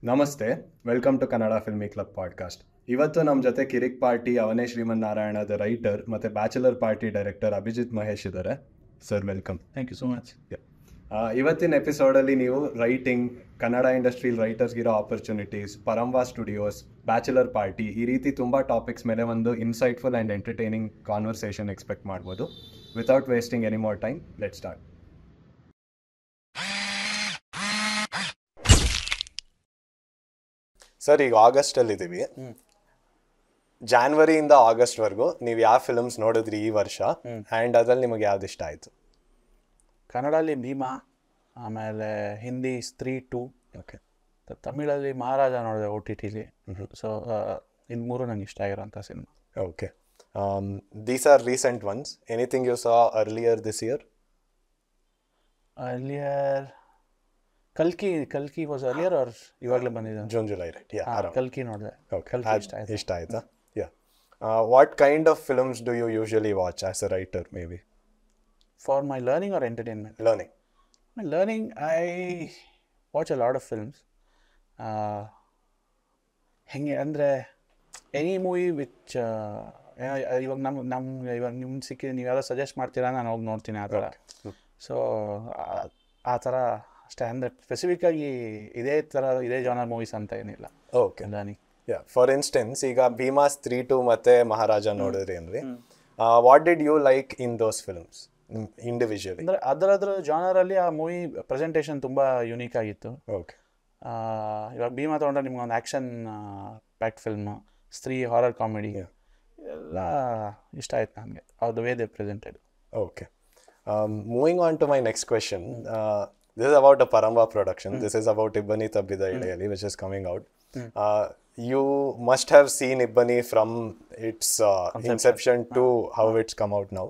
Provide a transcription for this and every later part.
ನಮಸ್ತೆ, welcome to Kannada filmy club podcast. ಇವತ್ತು ನಮ್ಮ ಜೊತೆ ಕಿರಿಕ್ ಪಾರ್ಟಿ ಅವನೇ ಶ್ರೀಮನ್ನಾರಾಯಣದ ರೈಟರ್ ಮತ್ತು ಬ್ಯಾಚುಲರ್ ಪಾರ್ಟಿ ಡೈರೆಕ್ಟರ್ ಅಭಿಜಿತ್ ಮಹೇಶ್ ಇದ್ದಾರೆ. Sir, welcome. Thank you so much. ಇವತ್ತಿನ ಎಪಿಸೋಡಲ್ಲಿ ನೀವು ರೈಟಿಂಗ್, ಕನ್ನಡ ಇಂಡಸ್ಟ್ರಿಲ್ ರೈಟರ್ಸ್ಗಿರೋ ಆಪರ್ಚುನಿಟೀಸ್, ಪರಂವಾ ಸ್ಟುಡಿಯೋಸ್, ಬ್ಯಾಚುಲರ್ ಪಾರ್ಟಿ, ಈ ರೀತಿ ತುಂಬ ಟಾಪಿಕ್ಸ್ ಮೇಲೆ ಒಂದು insightful and entertaining conversation expect ಮಾಡ್ಬೋದು. Without wasting any more time, let start. Sir, ಈಗ ಆಗಸ್ಟಲ್ಲಿದ್ದೀವಿ. ಜಾನ್ವರಿಯಿಂದ ಆಗಸ್ಟ್ವರೆಗೂ ನೀವು ಯಾವ ಫಿಲ್ಮ್ಸ್ ನೋಡಿದ್ರಿ ಈ ವರ್ಷ, ಆ್ಯಂಡ್ ಅದ್ರಲ್ಲಿ ನಿಮಗೆ ಯಾವ್ದು ಇಷ್ಟ ಆಯಿತು? ಕನ್ನಡಲ್ಲಿ ಭೀಮಾ, ಆಮೇಲೆ ಹಿಂದಿ ಸ್ತ್ರೀ 2, ಓಕೆ. ತಮಿಳಲ್ಲಿ ಮಹಾರಾಜ ನೋಡಿದೆ OTTಲಿ. ಸೊ ಇನ್ನು ಮೂರು ನಂಗೆ ಇಷ್ಟ ಆಗಿರೋಂಥ cinema. Okay. These are recent ones. Anything you saw earlier this year? Earlier ಕಲ್ಕಿ ವಾಸ್ ಅರ್ಲಿಯರ್ ಆರ್ ಇವಾಗಲೇ ಬಂದಿದೆ? June July, right? ಕಲ್ಕಿ ನೋಡಿದೆ. ಕಲ್ಕಿ ಇಷ್ಟ ಆಯ್ತಾ? Yeah. What kind of films do you usually watch as a writer, maybe? For my learning or entertainment? Learning. My learning, I watch a lot of films. ಹೆಂಗೆ ಅಂದರೆ any movie which ಇವಾಗ ಇವಾಗ ನಿಮ್ಗೆ ಸಿಕ್ಕಿದ್ರೆ ನೀವು ಯಾವ್ದೋ suggest ಮಾಡ್ತೀರಾ, ನಾನು ಹೋಗಿ ನೋಡ್ತೀನಿ ಆ ಥರ. ಸೊ ಆ ಥರ ಅಷ್ಟೇ. ಅಂದರೆ ಸ್ಪೆಸಿಫಿಕ್ಕಾಗಿ ಇದೇ ಜಾನರ್ ಮೂವೀಸ್ ಅಂತ ಏನಿಲ್ಲ. ಓಕೆ. ಫಾರ್ ಇನ್ಸ್ಟೆನ್ಸ್, ಈಗ ಭೀಮಾ, ಸ್ತ್ರೀ 2 ಮತ್ತು ಮಹಾರಾಜ ನೋಡಿದ್ರಿ ಅಂದರೆ what did you like in those films individually? ಅಂದರೆ ಅದರ ಜಾನರಲ್ಲಿ ಆ ಮೂವಿ ಪ್ರೆಸೆಂಟೇಷನ್ ತುಂಬ ಯುನೀಕ್ ಆಗಿತ್ತು. ಓಕೆ. ಇವಾಗ ಭೀಮಾ ತೊಗೊಂಡ್ರೆ ನಿಮ್ಗೆ ಒಂದು action packed film, Stree horror comedy ಎಲ್ಲ ಇಷ್ಟ ಆಯ್ತು ನನಗೆ, the way they presented. Okay. Moving on to my next question. This is about a Paramba production. This is about Ibbani Tabbida Ideyali, which is coming out. You must have seen Ibbani from its inception to how it's come out now.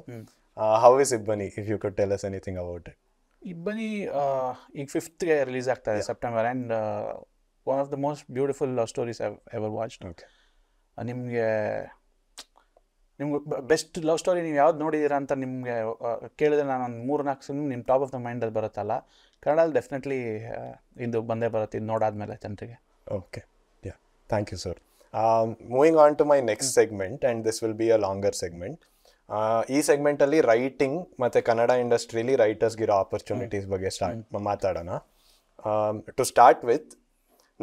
How is Ibbani, if you could tell us anything about it? Ibbani ಈಗ 5th release ಆಗ್ತಾ ಇದೆ, September, and one of the most beautiful love stories I ever watched. ನಿಮಗೆ best love story ನೀವು ಯಾವ್ದು ನೋಡಿದ್ದೀರಾ ಅಂತ ನಿಮಗೆ ಕೇಳಿದ್ರೆ ನಾನು ಒಂದು 3-4 ಸಿನಿಮಾ ನಿಮ್ಮ ಟಾಪ್ ಆಫ್ ದ ಮೈಂಡಲ್ಲಿ ಬರುತ್ತಲ್ಲ, ಕನ್ನಡದಲ್ಲಿ ಡೆಫಿನೆಟ್ಲಿ ಇದು ಬಂದೇ ಬರುತ್ತೆ, ಇದು ನೋಡಾದ್ಮೇಲೆ ಜನರಿಗೆ. Okay. Yeah, thank you sir. Moving on to my next segment, and this will be a longer segment. ಈ ಸೆಗ್ಮೆಂಟಲ್ಲಿ ರೈಟಿಂಗ್ ಮತ್ತು ಕನ್ನಡ ಇಂಡಸ್ಟ್ರಿಲಿ ರೈಟರ್ಸ್ಗಿರೋ ಆಪರ್ಚುನಿಟೀಸ್ ಬಗ್ಗೆ ಮಾತಾಡೋಣ. To start with,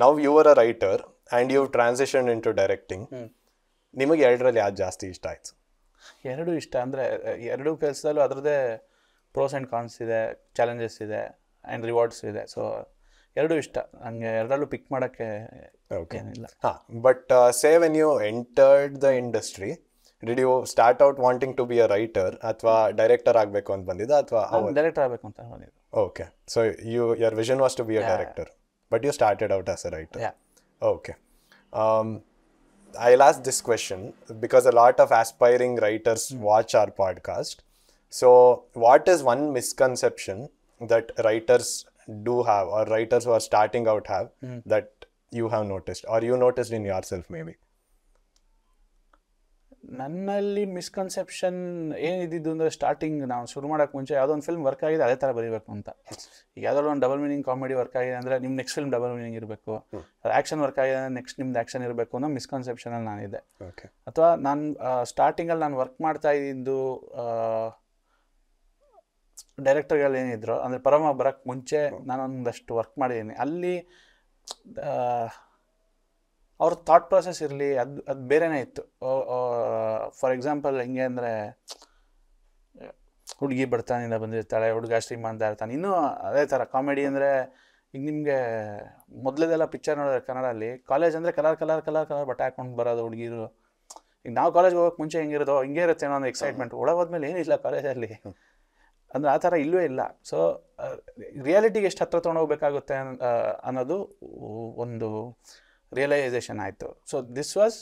now you are a writer and you transition into directing. ನಿಮಗೆ ಎರಡರಲ್ಲಿ ಯಾವ್ದು ಜಾಸ್ತಿ ಇಷ್ಟ ಆಯಿತು? ಎರಡೂ ಇಷ್ಟ. ಅಂದರೆ ಎರಡೂ ಕೆಲಸದಲ್ಲೂ ಅದರದ್ದೇ ಪ್ರೋಸ್ ಆ್ಯಂಡ್ ಕಾನ್ಸ್ ಇದೆ, ಚಾಲೆಂಜಸ್ ಇದೆ ಆ್ಯಂಡ್ ರಿವಾರ್ಡ್ಸ್ ಇದೆ. ಸೊ ಎರಡೂ ಇಷ್ಟ ನನಗೆ, ಎರಡರಲ್ಲೂ ಪಿಕ್ ಮಾಡೋಕ್ಕೆ ಏನಿಲ್ಲ. ಹಾಂ, but say when you entered the industry, did you start out wanting to be a writer ಅಥವಾ ಡೈರೆಕ್ಟರ್ ಆಗಬೇಕು ಅಂತ ಬಂದಿದ್ದ, ಅಥವಾ ಡೈರೆಕ್ಟರ್ ಆಗಬೇಕು ಅಂತ ಬಂದಿದ್ದು? Okay. So your vision was to be a director, but you started out as a writer. Okay. I'll ask this question because a lot of aspiring writers watch our podcast. So, what is one misconception that writers do have, or writers who are starting out have, that you have noticed, or you noticed in yourself maybe? ನನ್ನಲ್ಲಿ misconception ಏನಿದ್ದು ಅಂದರೆ, starting ನಾವು ಶುರು ಮಾಡೋಕ್ಕೆ ಮುಂಚೆ ಯಾವುದೋ ಒಂದು film work ಆಗಿದೆ ಅದೇ ಥರ ಬರೀಬೇಕು ಅಂತ. ಈಗ ಯಾವುದೋ ಒಂದು ಡಬಲ್ ಮೀನಿಂಗ್ ಕಾಮಿಡಿ ವರ್ಕ್ ಆಗಿದೆ ಅಂದರೆ ನಿಮ್ಮ ನೆಕ್ಸ್ಟ್ ಫಿಲ್ಮ್ ಡಬಲ್ ಮೀನಿಂಗ್ ಇರಬೇಕು, ಆ್ಯಕ್ಷನ್ ವರ್ಕ್ ಆಗಿದೆ ಅಂದರೆ ನೆಕ್ಸ್ಟ್ ನಿಮ್ದು ಆ್ಯಕ್ಷನ್ ಇರಬೇಕು ಅನ್ನೋ ಮಿಸ್ಕನ್ಸೆಪ್ಷನಲ್ಲಿ ನಾನಿದೆ. ಅಥವಾ ನಾನು ಸ್ಟಾರ್ಟಿಂಗಲ್ಲಿ ನಾನು ವರ್ಕ್ ಮಾಡ್ತಾ ಇದ್ದು ಡೈರೆಕ್ಟರ್ಗಳು ಏನಿದ್ರು, ಅಂದರೆ ಪರಮ ಬರೋಕ್ಕೆ ಮುಂಚೆ ನಾನೊಂದಷ್ಟು ವರ್ಕ್ ಮಾಡಿದ್ದೀನಿ, ಅಲ್ಲಿ ಅವ್ರ ಥಾಟ್ ಪ್ರೊಸೆಸ್ ಇರಲಿ, ಅದು ಬೇರೆನೇ ಇತ್ತು. ಫಾರ್ ಎಕ್ಸಾಂಪಲ್ ಹೆಂಗೆ ಅಂದರೆ, ಹುಡುಗಿ ಬಡತನದಿಂದ ಬಂದಿರ್ತಾಳೆ, ಹುಡುಗ ಶ್ರೀಮಂತ ಇರ್ತಾನೆ. ಇನ್ನೂ ಅದೇ ಥರ ಕಾಮಿಡಿ ಅಂದರೆ, ಈಗ ನಿಮಗೆ ಮೊದಲೇದೆಲ್ಲ ಪಿಕ್ಚರ್ ನೋಡಿದ್ರೆ ಕನ್ನಡಲ್ಲಿ ಕಾಲೇಜ್ ಅಂದರೆ ಕಲರ್ ಬಟ್ಟೆ ಹಾಕೊಂಡು ಬರೋದು ಹುಡುಗಿರು. ಈಗ ನಾವು ಕಾಲೇಜ್ಗೆ ಹೋಗೋಕೆ ಮುಂಚೆ ಹೆಂಗಿರೋದು ಹಿಂಗೆ ಇರುತ್ತೆ ಅನ್ನೋ ಒಂದು ಎಕ್ಸೈಟ್ಮೆಂಟ್. ಒಳಗೆ ಹೋದ್ಮೇಲೆ ಏನಿಲ್ಲ ಕಾಲೇಜಲ್ಲಿ ಅಂದರೆ ಆ ಥರ ಇಲ್ಲವೇ ಇಲ್ಲ. ಸೊ ರಿಯಾಲಿಟಿಗೆ ಎಷ್ಟು ಹತ್ರ ತೊಗೊಂಡೋಗ್ಬೇಕಾಗುತ್ತೆ ಅನ್ನೋದು ಒಂದು ರಿಯಲೈಸೇಷನ್ ಆಯಿತು. So this was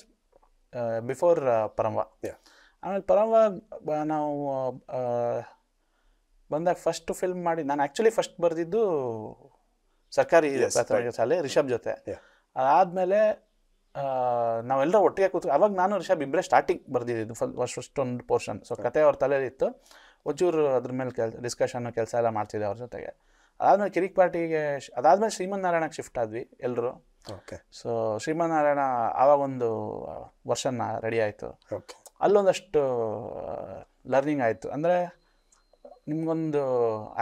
before Paramvah. ಆಮೇಲೆ ಪರಂವಾ ನಾವು ಬಂದಾಗ ಫಸ್ಟ್ ಫಿಲ್ಮ್ ಮಾಡಿ, ನಾನು ಆ್ಯಕ್ಚುಲಿ ಫಸ್ಟ್ ಬರೆದಿದ್ದು ಸರ್ಕಾರಿ ಪ್ರಾಥಮಿಕ ಶಾಲೆ ರಿಷಬ್ ಜೊತೆ. ಅದಾದಮೇಲೆ ನಾವೆಲ್ಲರೂ ಒಟ್ಟಿಗೆ ಕೂತು, ಅವಾಗ ನಾನು ರಿಷಬ್ ಇಬ್ಬರೇ ಸ್ಟಾರ್ಟಿಂಗ್ ಬರೆದಿದ್ದು ಫಸ್ಟೊಂದು ಪೋರ್ಷನ್. ಸೊ ಕತೆ ಅವ್ರ ತಲೆಯಲ್ಲಿತ್ತು, ಒಂಚೂರು ಅದ್ರ ಮೇಲೆ ಡಿಸ್ಕಷನ್ನು ಕೆಲಸ ಎಲ್ಲ ಮಾಡ್ತಿದ್ದೆ ಅವ್ರ ಜೊತೆಗೆ. ಅದಾದಮೇಲೆ ಕಿರಿಕ್ ಪಾರ್ಟಿಗೆ, ಅದಾದಮೇಲೆ ಶ್ರೀಮನ್ನಾರಾಯಣಕ್ಕೆ ಶಿಫ್ಟ್ ಆದ್ವಿ ಎಲ್ಲರೂ. ಓಕೆ ಸೊ ಶ್ರೀಮನ್ನಾರಾಯಣ ಆವಾಗ ಒಂದು ವರ್ಷನ್ ರೆಡಿ ಆಯಿತು. ಓಕೆ ಅಲ್ಲೊಂದಷ್ಟು ಲರ್ನಿಂಗ್ ಆಯಿತು. ಅಂದರೆ ನಿಮ್ಗೊಂದು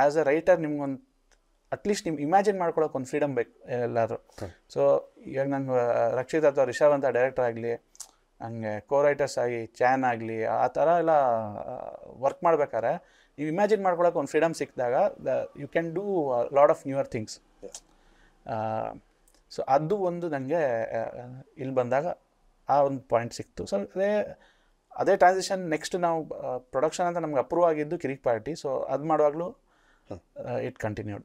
ಆ್ಯಸ್ ಎ ರೈಟರ್ ನಿಮ್ಗೊಂದು ಅಟ್ಲೀಸ್ಟ್ ನಿಮ್ಗೆ ಇಮ್ಯಾಜಿನ್ ಮಾಡ್ಕೊಳಕ್ಕೆ ಒಂದು ಫ್ರೀಡಮ್ ಬೇಕು ಎಲ್ಲರೂ. ಸೊ ಇವಾಗ ನಂಗೆ ರಕ್ಷಿತ್ ಅಥವಾ ರಿಷಬ್ ಅಂತ ಡೈರೆಕ್ಟರ್ ಆಗಲಿ, ಹಂಗೆ ಕೋ ರೈಟರ್ಸ್ ಆಗಿ ಚಾನ್ ಆಗಲಿ, ಆ ಥರ ಎಲ್ಲ ವರ್ಕ್ ಮಾಡ್ಬೇಕಾದ್ರೆ ನೀವು ಇಮ್ಯಾಜಿನ್ ಮಾಡ್ಕೊಳಕ್ಕೆ ಒಂದು ಫ್ರೀಡಮ್ ಸಿಕ್ಕಿದಾಗ you can do lot of newer things. So ಅದು ಒಂದು ನನಗೆ ಇಲ್ಲಿ ಬಂದಾಗ ಆ ಒಂದು ಪಾಯಿಂಟ್ ಸಿಕ್ತು. ಸೊ ಅದೇ ಟ್ರಾನ್ಸಿಷನ್ ನೆಕ್ಸ್ಟ್ ನಾವು ಪ್ರೊಡಕ್ಷನ್ ಅಂತ ನಮ್ಗೆ ಅಪ್ರೂವ್ ಆಗಿದ್ದು ಕಿರಿಕ್ ಪಾರ್ಟಿ. ಸೊ ಅದು ಮಾಡುವಾಗಲೂ ಇಟ್ ಕಂಟಿನ್ಯೂಡ್.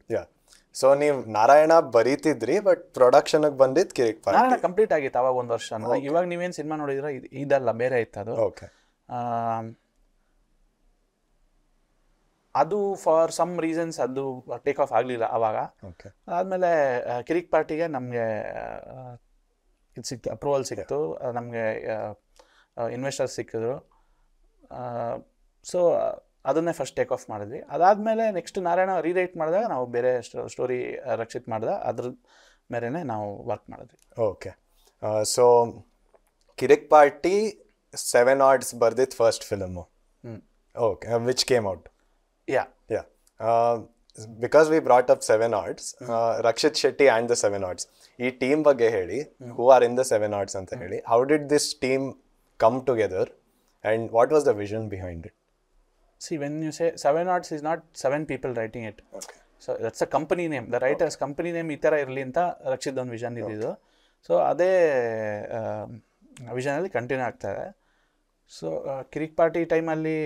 ಸೊ ನೀವು ನಾರಾಯಣ ಬರೀತಿದ್ರಿ, ಬಟ್ ಪ್ರೊಡಕ್ಷನ್ಗೆ ಬಂದಿದ್ದು ಕಿರಿಕ್ ಪಾರ್ಟಿ. ನಾರಾಯಣ ಕಂಪ್ಲೀಟ್ ಆಗಿತ್ತು ಅವಾಗ ಒಂದು ವರ್ಷ. ಇವಾಗ ನೀವೇನು ಸಿನಿಮಾ ನೋಡಿದ್ರೆ ಇದಲ್ಲ, ಬೇರೆ ಇತ್ತು ಅದು. ಓಕೆ ಅದು ಫಾರ್ ಸಮ್ ರೀಸನ್ಸ್ ಅದು ಟೇಕ್ ಆಫ್ ಆಗಲಿಲ್ಲ ಅವಾಗ. ಅದಾದಮೇಲೆ ಕಿರಿಕ್ ಪಾರ್ಟಿಗೆ ನಮಗೆ ಇದು ಸಿಕ್ತು, ಅಪ್ರೂವಲ್ ಸಿಕ್ತು, ನಮಗೆ ಇನ್ವೆಸ್ಟರ್ಸ್ ಸಿಕ್ಕಿದ್ರು. ಸೊ ಅದನ್ನೇ ಫಸ್ಟ್ ಟೇಕ್ ಆಫ್ ಮಾಡಿದ್ವಿ. ಅದಾದಮೇಲೆ ನೆಕ್ಸ್ಟ್ ನಾರಾಯಣ ರೀರೈಟ್ ಮಾಡಿದಾಗ ನಾವು ಬೇರೆ ಸ್ಟೋರಿ ರಕ್ಷಿತ್ ಮಾಡಿದ ಅದ್ರ ಮೇರೆನೇ ನಾವು ವರ್ಕ್ ಮಾಡಿದ್ವಿ. Okay so Kirik Party 7 Odds ಬರ್ದಿದ್ದು first film. Okay which came out. Yeah because we brought up 7 Odds, Rakshit Shetty and the 7 Odds, ಈ ಟೀಮ್ ಬಗ್ಗೆ ಹೇಳಿ. Who are in the 7 Odds ಅಂತ ಹೇಳಿ. How did this team come together and what was the vision behind it? See, when you say 7 Odds is not 7 people writing it. Okay. So that's a company name. The writer's company name ಈ ಥರ ಇರಲಿ ಅಂತ ರಕ್ಷಿತ್ ಒಂದು vision ಇದ್ದಿದ್ದು. So ಅದೇ ವಿಷನಲ್ಲಿ continue ಆಗ್ತಾಯಿದೆ. So Kirik party ಟೈಮಲ್ಲಿ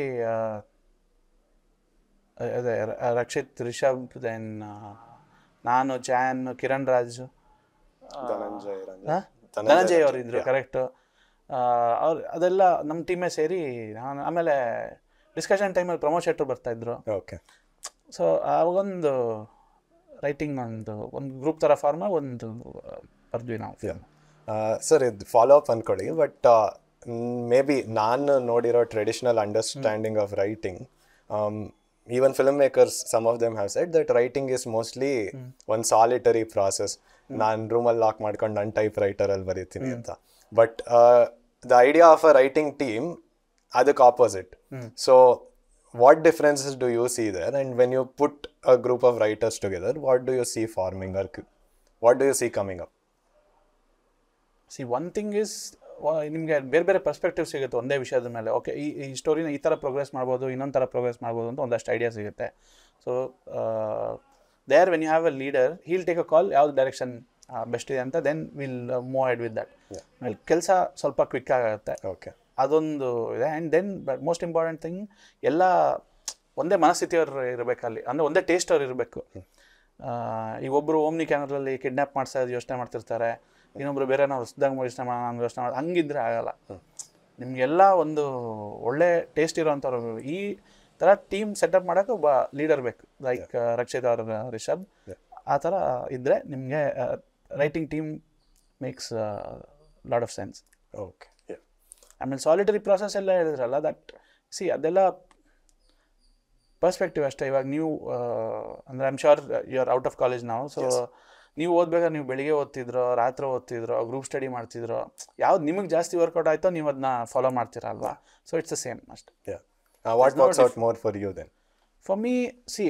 ಅದೇ ರಕ್ಷಿತ್, ರಿಷಬ್, ದೆನ್ ನಾನು, ಚಾನ್, ಕಿರಣ್ ರಾಜ್, ಧನಂಜಯ್ ಅವರು ಇದ್ರು. ಕರೆಕ್ಟು. ಅವ್ರು ಅದೆಲ್ಲ ನಮ್ಮ ಟೀಮೇ ಸೇರಿ ಆಮೇಲೆ ಡಿಸ್ಕಷನ್ ಟೈಮಲ್ಲಿ ಪ್ರಮೋದ್ ಶೆಟ್ಟರು ಬರ್ತಾಯಿದ್ರು. ಓಕೆ. ಸೊ ಆವಾಗೊಂದು ರೈಟಿಂಗ್ ಒಂದು ಗ್ರೂಪ್ ಥರ ಫಾರ್ಮ ಒಂದು ಬರ್ದ್ವಿ ನಾವು. ಸರ್ ಇದು ಫಾಲೋ ಅಪ್ ಅಂದ್ಕೊಳ್ಳಿ, ಬಟ್ ಮೇ ಬಿ ನಾನು ನೋಡಿರೋ traditional understanding of writing, even filmmakers, some of them have said that writing is mostly one solitary process. ನಾನು ರೂಮಲ್ಲಿ ಲಾಕ್ ಮಾಡ್ಕೊಂಡು ನನ್ನ ಟೈಪ್ ರೈಟರಲ್ಲಿ ಬರೀತೀನಿ ಅಂತ. But the idea of a writing team ಅದಕ್ಕೆ opposite. So what differences do you see there, and when you put a group of writers together, what do you see forming, or what do you see coming up? See, one thing is ನಿಮಗೆ ಬೇರೆ ಬೇರೆ perspective ಸಿಗುತ್ತೆ ಒಂದೇ ವಿಷಯದ ಮೇಲೆ. Okay, ಈ ಸ್ಟೋರಿನ ಈ ಥರ ಪ್ರೋಗ್ರೆಸ್ ಮಾಡ್ಬೋದು, ಇನ್ನೊಂದು ಥರ ಪ್ರೋಗ್ರೆಸ್ ಮಾಡ್ಬೋದು ಅಂತ ಒಂದಷ್ಟು ಐಡಿಯಾ ಸಿಗುತ್ತೆ. So there when you have a leader, he'll take a call, ಯಾವ್ದು ಡೈರೆಕ್ಷನ್ ಬೆಸ್ಟ್ ಇದೆ ಅಂತ, then will move ahead with that. ಆಮೇಲೆ ಕೆಲಸ ಸ್ವಲ್ಪ ಕ್ವಿಕ್ ಆಗುತ್ತೆ. ಓಕೆ, ಅದೊಂದು ಇದೆ. And then but most important thing, ಎಲ್ಲ ಒಂದೇ ಮನಸ್ಥಿತಿಯವ್ರು ಇರಬೇಕಲ್ಲಿ, ಅಂದರೆ ಒಂದೇ ಟೇಸ್ಟ್ ಅವ್ರು ಇರಬೇಕು. ಈಗ ಒಬ್ಬರು ಓಮ್ನಿ ಕ್ಯಾಮ್ರಲ್ಲಿ ಕಿಡ್ನ್ಯಾಪ್ ಮಾಡ್ಸೋದು ಯೋಚನೆ ಮಾಡ್ತಿರ್ತಾರೆ, ಇನ್ನೊಬ್ರು ಬೇರೆ ನಾವು ಹೊಸದಾಗಿ ಯೋಚನೆ ಮಾಡೋಣ ನಾನು ಯೋಚನೆ ಮಾಡೋದು, ಹಂಗಿದ್ರೆ ಆಗಲ್ಲ. ನಿಮಗೆಲ್ಲ ಒಂದು ಒಳ್ಳೆ ಟೇಸ್ಟ್ ಇರೋವಂಥವ್ರು, ಈ ಥರ ಟೀಮ್ ಸೆಟಪ್ ಮಾಡೋಕ್ಕೆ ಒಬ್ಬ ಲೀಡರ್ ಬೇಕು. ಲೈಕ್ ರಕ್ಷಿತ್ ಅವ್ರ ರಿಷಬ್, ಆ ಥರ ಇದ್ದರೆ ನಿಮಗೆ writing team makes lot of sense. Okay. ಆಮೇಲೆ ಸಾಲಿಟರಿ ಪ್ರಾಸೆಸ್ ಎಲ್ಲ ಹೇಳಿದ್ರಲ್ಲ, ದಟ್ ಸಿ ಅದೆಲ್ಲ ಪರ್ಸ್ಪೆಕ್ಟಿವ್ ಅಷ್ಟೇ. ಇವಾಗ ನೀವು ಅಂದರೆ I am sure you are out of college ನಾವು. ಸೊ ನೀವು ಓದ್ಬೇಕಾದ್ರೆ ನೀವು ಬೆಳಿಗ್ಗೆ ಓದ್ತಿದ್ರೋ, ರಾತ್ರಿ ಓದ್ತಿದ್ರೋ, ಗ್ರೂಪ್ ಸ್ಟಡಿ ಮಾಡ್ತಿದ್ರೋ, ಯಾವ್ದು ನಿಮಗೆ ಜಾಸ್ತಿ ವರ್ಕೌಟ್ ಆಯಿತೋ ನೀವು ಅದನ್ನ ಫಾಲೋ ಮಾಡ್ತೀರಾ ಅಲ್ವಾ. ಸೊ ಇಟ್ಸ್ ದ ಸೇಮ್ ಅಷ್ಟೇ. What works out more for you then? For me, see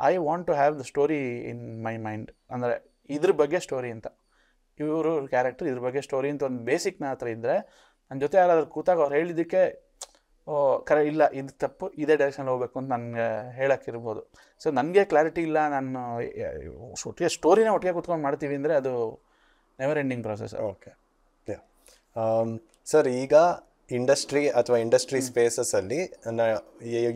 I want to have the story in my mind. ಅಂದರೆ ಇದ್ರ ಬಗ್ಗೆ ಸ್ಟೋರಿ ಅಂತ, ಇವರು ಕ್ಯಾರೆಕ್ಟರ್ ಇದ್ರ ಬಗ್ಗೆ ಸ್ಟೋರಿ ಅಂತ ಒಂದು ಬೇಸಿಕ್ ನನ್ನ ಹತ್ರ ಇದ್ದರೆ, ನನ್ನ ಜೊತೆ ಯಾರಾದ್ರೂ ಕೂತಾಗ ಅವ್ರು ಹೇಳಿದ್ದಕ್ಕೆ ಇಲ್ಲ ಇದು ತಪ್ಪು, ಇದೇ ಡೈರೆಕ್ಷನ್ ಹೋಗ್ಬೇಕು ಅಂತ ನನಗೆ ಹೇಳೋಕ್ಕಿರ್ಬೋದು. ಸೊ ನನಗೆ ಕ್ಲಾರಿಟಿ ಇಲ್ಲ, ನಾನು ಒಟ್ಟಿಗೆ ಸ್ಟೋರಿನ ಒಟ್ಟಿಗೆ ಕೂತ್ಕೊಂಡು ಮಾಡ್ತೀವಿ ಅಂದರೆ ಅದು never ending process. Okay. Sir, ಈಗ ಇಂಡಸ್ಟ್ರಿ ಅಥವಾ ಇಂಡಸ್ಟ್ರಿ ಸ್ಪೇಸಸಲ್ಲಿ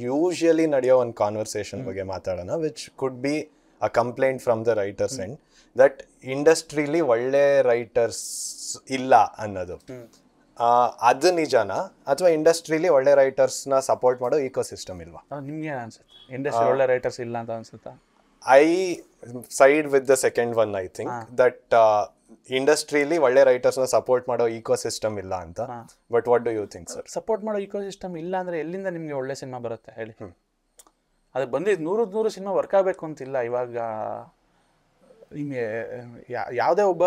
ಯೂಶಲಿ ನಡೆಯೋ ಒಂದು ಕಾನ್ವರ್ಸೇಷನ್ ಬಗ್ಗೆ ಮಾತಾಡೋಣ, which could be a complaint from the writers end, that ಇಂಡಸ್ಟ್ರಿಲಿ ಒಳ್ಳೆ ರೈಟರ್ಸ್ ಇಲ್ಲ ಅನ್ನೋದು. ಅದು ನಿಜನಾ, ಅಥವಾ ಇಂಡಸ್ಟ್ರಿಲಿ ಒಳ್ಳೆ ರೈಟರ್ಸ್ನ ಸಪೋರ್ಟ್ ಮಾಡೋ ಈಕೋ ಸಿಸ್ಟಮ್ ಇಲ್ವಾ? ನಿಮ್ಗೆ ಅನ್ಸುತ್ತೆ ಇಂಡಸ್ಟ್ರಿ ಒಳ್ಳೆ ರೈಟರ್ಸ್ ಇಲ್ಲ ಅಂತ ಅನ್ಸುತ್ತಾ? I side with the second one. I think that ಇಂಡಸ್ಟ್ರಿಲಿ ಒಳ್ಳೆ ರೈಟರ್ಸ್ನ ಸಪೋರ್ಟ್ ಮಾಡೋ ಈಕೋ ಸಿಸ್ಟಮ್ ಇಲ್ಲ ಅಂತ. But what do you think sir? Support ಮಾಡೋ ಈಕೋ ಸಿಸ್ಟಮ್ ಇಲ್ಲ ಅಂದರೆ ಎಲ್ಲಿಂದ ನಿಮಗೆ ಒಳ್ಳೆ ಸಿನಿಮಾ ಬರುತ್ತೆ ಹೇಳಿ? ಅದು ಬಂದಿದ್ದು 100 ಸಿನಿಮಾ ವರ್ಕ್ ಆಗಬೇಕು ಅಂತಿಲ್ಲ. ಇವಾಗ ನಿಮಗೆ ಯಾವುದೇ ಒಬ್ಬ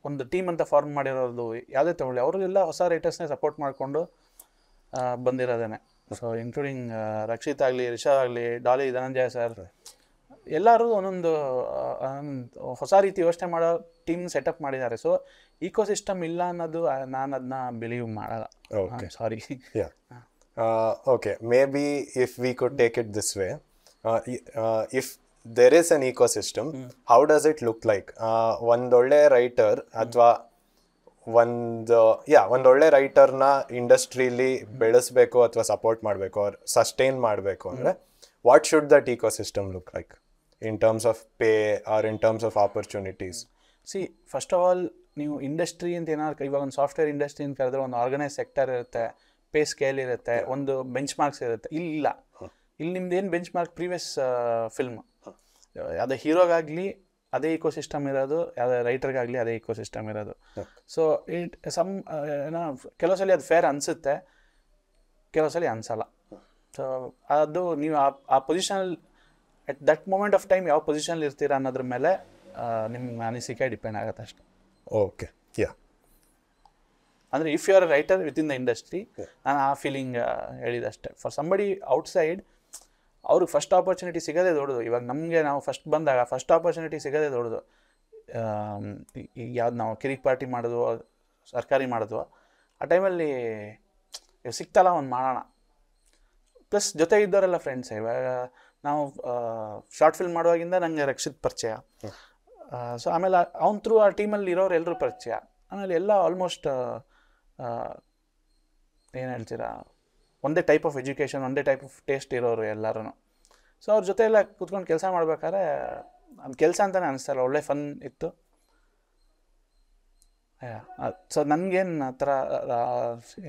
ಒಂದು ಟೀಮ್ ಅಂತ ಫಾರ್ಮ್ ಮಾಡಿರೋದು ಯಾವುದೇ ತಗೊಳ್ಳಿ, ಅವ್ರಿಗೆಲ್ಲ ಹೊಸ ರೈಟರ್ಸ್ನೇ ಸಪೋರ್ಟ್ ಮಾಡಿಕೊಂಡು ಬಂದಿರೋದೇನೆ. ಸೊ ಇನ್ಕ್ಲೂಡಿಂಗ್ ರಕ್ಷಿತ್ ಆಗಲಿ, ರಿಷಾದ್ ಆಗಲಿ, ಡಾಲಿ, ಧನಂಜಯ ಸರ್, ಎಲ್ಲರೂ ಒಂದೊಂದು ಹೊಸ ರೀತಿ ಯೋಚನೆ ಮಾಡೋ ಟೀಮ್ ಸೆಟಪ್ ಮಾಡಿದ್ದಾರೆ. ಸೊ ಈಕೋಸಿಸ್ಟಮ್ ಇಲ್ಲ ಅನ್ನೋದು ನಾನು ಅದನ್ನ ಬಿಲೀವ್ ಮಾಡಲ್ಲ. ಸಾರಿ. Okay, maybe if we could take it this way, if there is an ecosystem, how does it look like? ಒಂದೊಳ್ಳೆ ರೈಟರ್ ಅಥವಾ ಒಂದೊಳ್ಳೆ ರೈಟರ್ನ ಇಂಡಸ್ಟ್ರಿಲಿ ಬೆಳೆಸಬೇಕು ಅಥವಾ ಸಪೋರ್ಟ್ ಮಾಡಬೇಕು ಅವ್ರು ಸಸ್ಟೈನ್ ಮಾಡಬೇಕು ಅಂದರೆ what should that ecosystem look like in terms of pay or in terms of opportunities? See, first of all ನೀವು ಇಂಡಸ್ಟ್ರಿ ಅಂತ ಏನಾದ್ರು ಇವಾಗ ಒಂದು ಸಾಫ್ಟ್ವೇರ್ ಇಂಡಸ್ಟ್ರಿ ಅಂತ ಕರೆದ್ರೆ ಒಂದು ಆರ್ಗನೈಸ್ ಸೆಕ್ಟರ್ ಇರುತ್ತೆ, ಪೇ ಸ್ಕೇಲ್ ಇರುತ್ತೆ, ಒಂದು ಬೆಂಚ್ ಮಾರ್ಕ್ಸ್ ಇರುತ್ತೆ. ಇಲ್ಲ, ಇಲ್ಲಿ ನಿಮ್ದು ಏನು ಬೆಂಚ್ ಮಾರ್ಕ್ ಪ್ರೀವಿಯಸ್ ಫಿಲ್ಮ್, ಯಾವುದೇ ಹೀರೋಗಾಗಲಿ ಅದೇ ಇಕೋಸಿಸ್ಟಮ್ ಇರೋದು, ಯಾವುದೇ ರೈಟರ್ಗಾಗಲಿ ಅದೇ ಇಕೋಸಿಸ್ಟಮ್ ಇರೋದು. ಸೊ ಏನೋ ಕೆಲವು ಸಲ ಅದು ಫೇರ್ ಅನಿಸುತ್ತೆ, ಕೆಲವು ಸಲ ಅನಿಸಲ್ಲ. ಸೊ ಅದು ನೀವು ಆ ಪೊಸಿಷನಲ್ಲಿ at that moment of time ಯಾವ ಪೊಸಿಷನಲ್ಲಿ ಇರ್ತೀರಾ ಅನ್ನೋದ್ರ ಮೇಲೆ ನಿಮ್ಮ ಅನಿಸಿಕೆ ಡಿಪೆಂಡ್ ಆಗುತ್ತೆ ಅಷ್ಟೆ. Okay, yeah. ಅಂದರೆ if you are writer within the industry, ನಾನು ಆ ಫೀಲಿಂಗ್ ಹೇಳಿದಷ್ಟೆ. ಫಾರ್ ಸಂಬಡಿ ಔಟ್ಸೈಡ್ ಅವ್ರಿಗೆ ಫಸ್ಟ್ ಆಪರ್ಚುನಿಟಿ ಸಿಗೋದೇ ದೊಡ್ಡದು. ಇವಾಗ ನಮಗೆ ನಾವು ಫಸ್ಟ್ ಬಂದಾಗ ಫಸ್ಟ್ ಆಪರ್ಚುನಿಟಿ ಸಿಗೋದೇ ದೊಡ್ಡದು. ಈಗ ಯಾವ್ದು ನಾವು ಕಿರಿಕ್ ಪಾರ್ಟಿ ಮಾಡಿದ್ವು, ಸರ್ಕಾರಿ ಮಾಡಿದ್ವು, ಆ ಟೈಮಲ್ಲಿ ಸಿಕ್ತಲ್ಲ ಒಂದು ಮಾಡೋಣ. ಪ್ಲಸ್ ಜೊತೆ ಇದ್ದವರೆಲ್ಲ ಫ್ರೆಂಡ್ಸ್. ಇವಾಗ ನಾವು ಶಾರ್ಟ್ ಫಿಲ್ಮ್ ಮಾಡುವಾಗಿಂದ ನನಗೆ ರಕ್ಷಿತ್ ಪರಿಚಯ. ಸೊ ಆಮೇಲೆ ಅವ್ನ ಥ್ರೂ ಆ ಟೀಮಲ್ಲಿ ಇರೋರು ಎಲ್ಲರೂ ಪರಿಚಯ. ಆಮೇಲೆ ಎಲ್ಲ ಆಲ್ಮೋಸ್ಟ್ ಏನು ಹೇಳ್ತೀರಾ, ಒಂದೇ ಟೈಪ್ ಆಫ್ ಎಜುಕೇಷನ್, ಒಂದೇ ಟೈಪ್ ಆಫ್ ಟೇಸ್ಟ್ ಇರೋರು ಎಲ್ಲರೂ. ಸೊ ಅವ್ರ ಜೊತೆ ಎಲ್ಲ ಕೂತ್ಕೊಂಡು ಕೆಲಸ ಮಾಡ್ಬೇಕಾದ್ರೆ ಅದು ಕೆಲಸ ಅಂತಲೇ ಅನಿಸ್ತಲ್ಲ, ಒಳ್ಳೆ ಫನ್ ಇತ್ತು. ಸೊ ನನಗೇನು ಆ ಥರ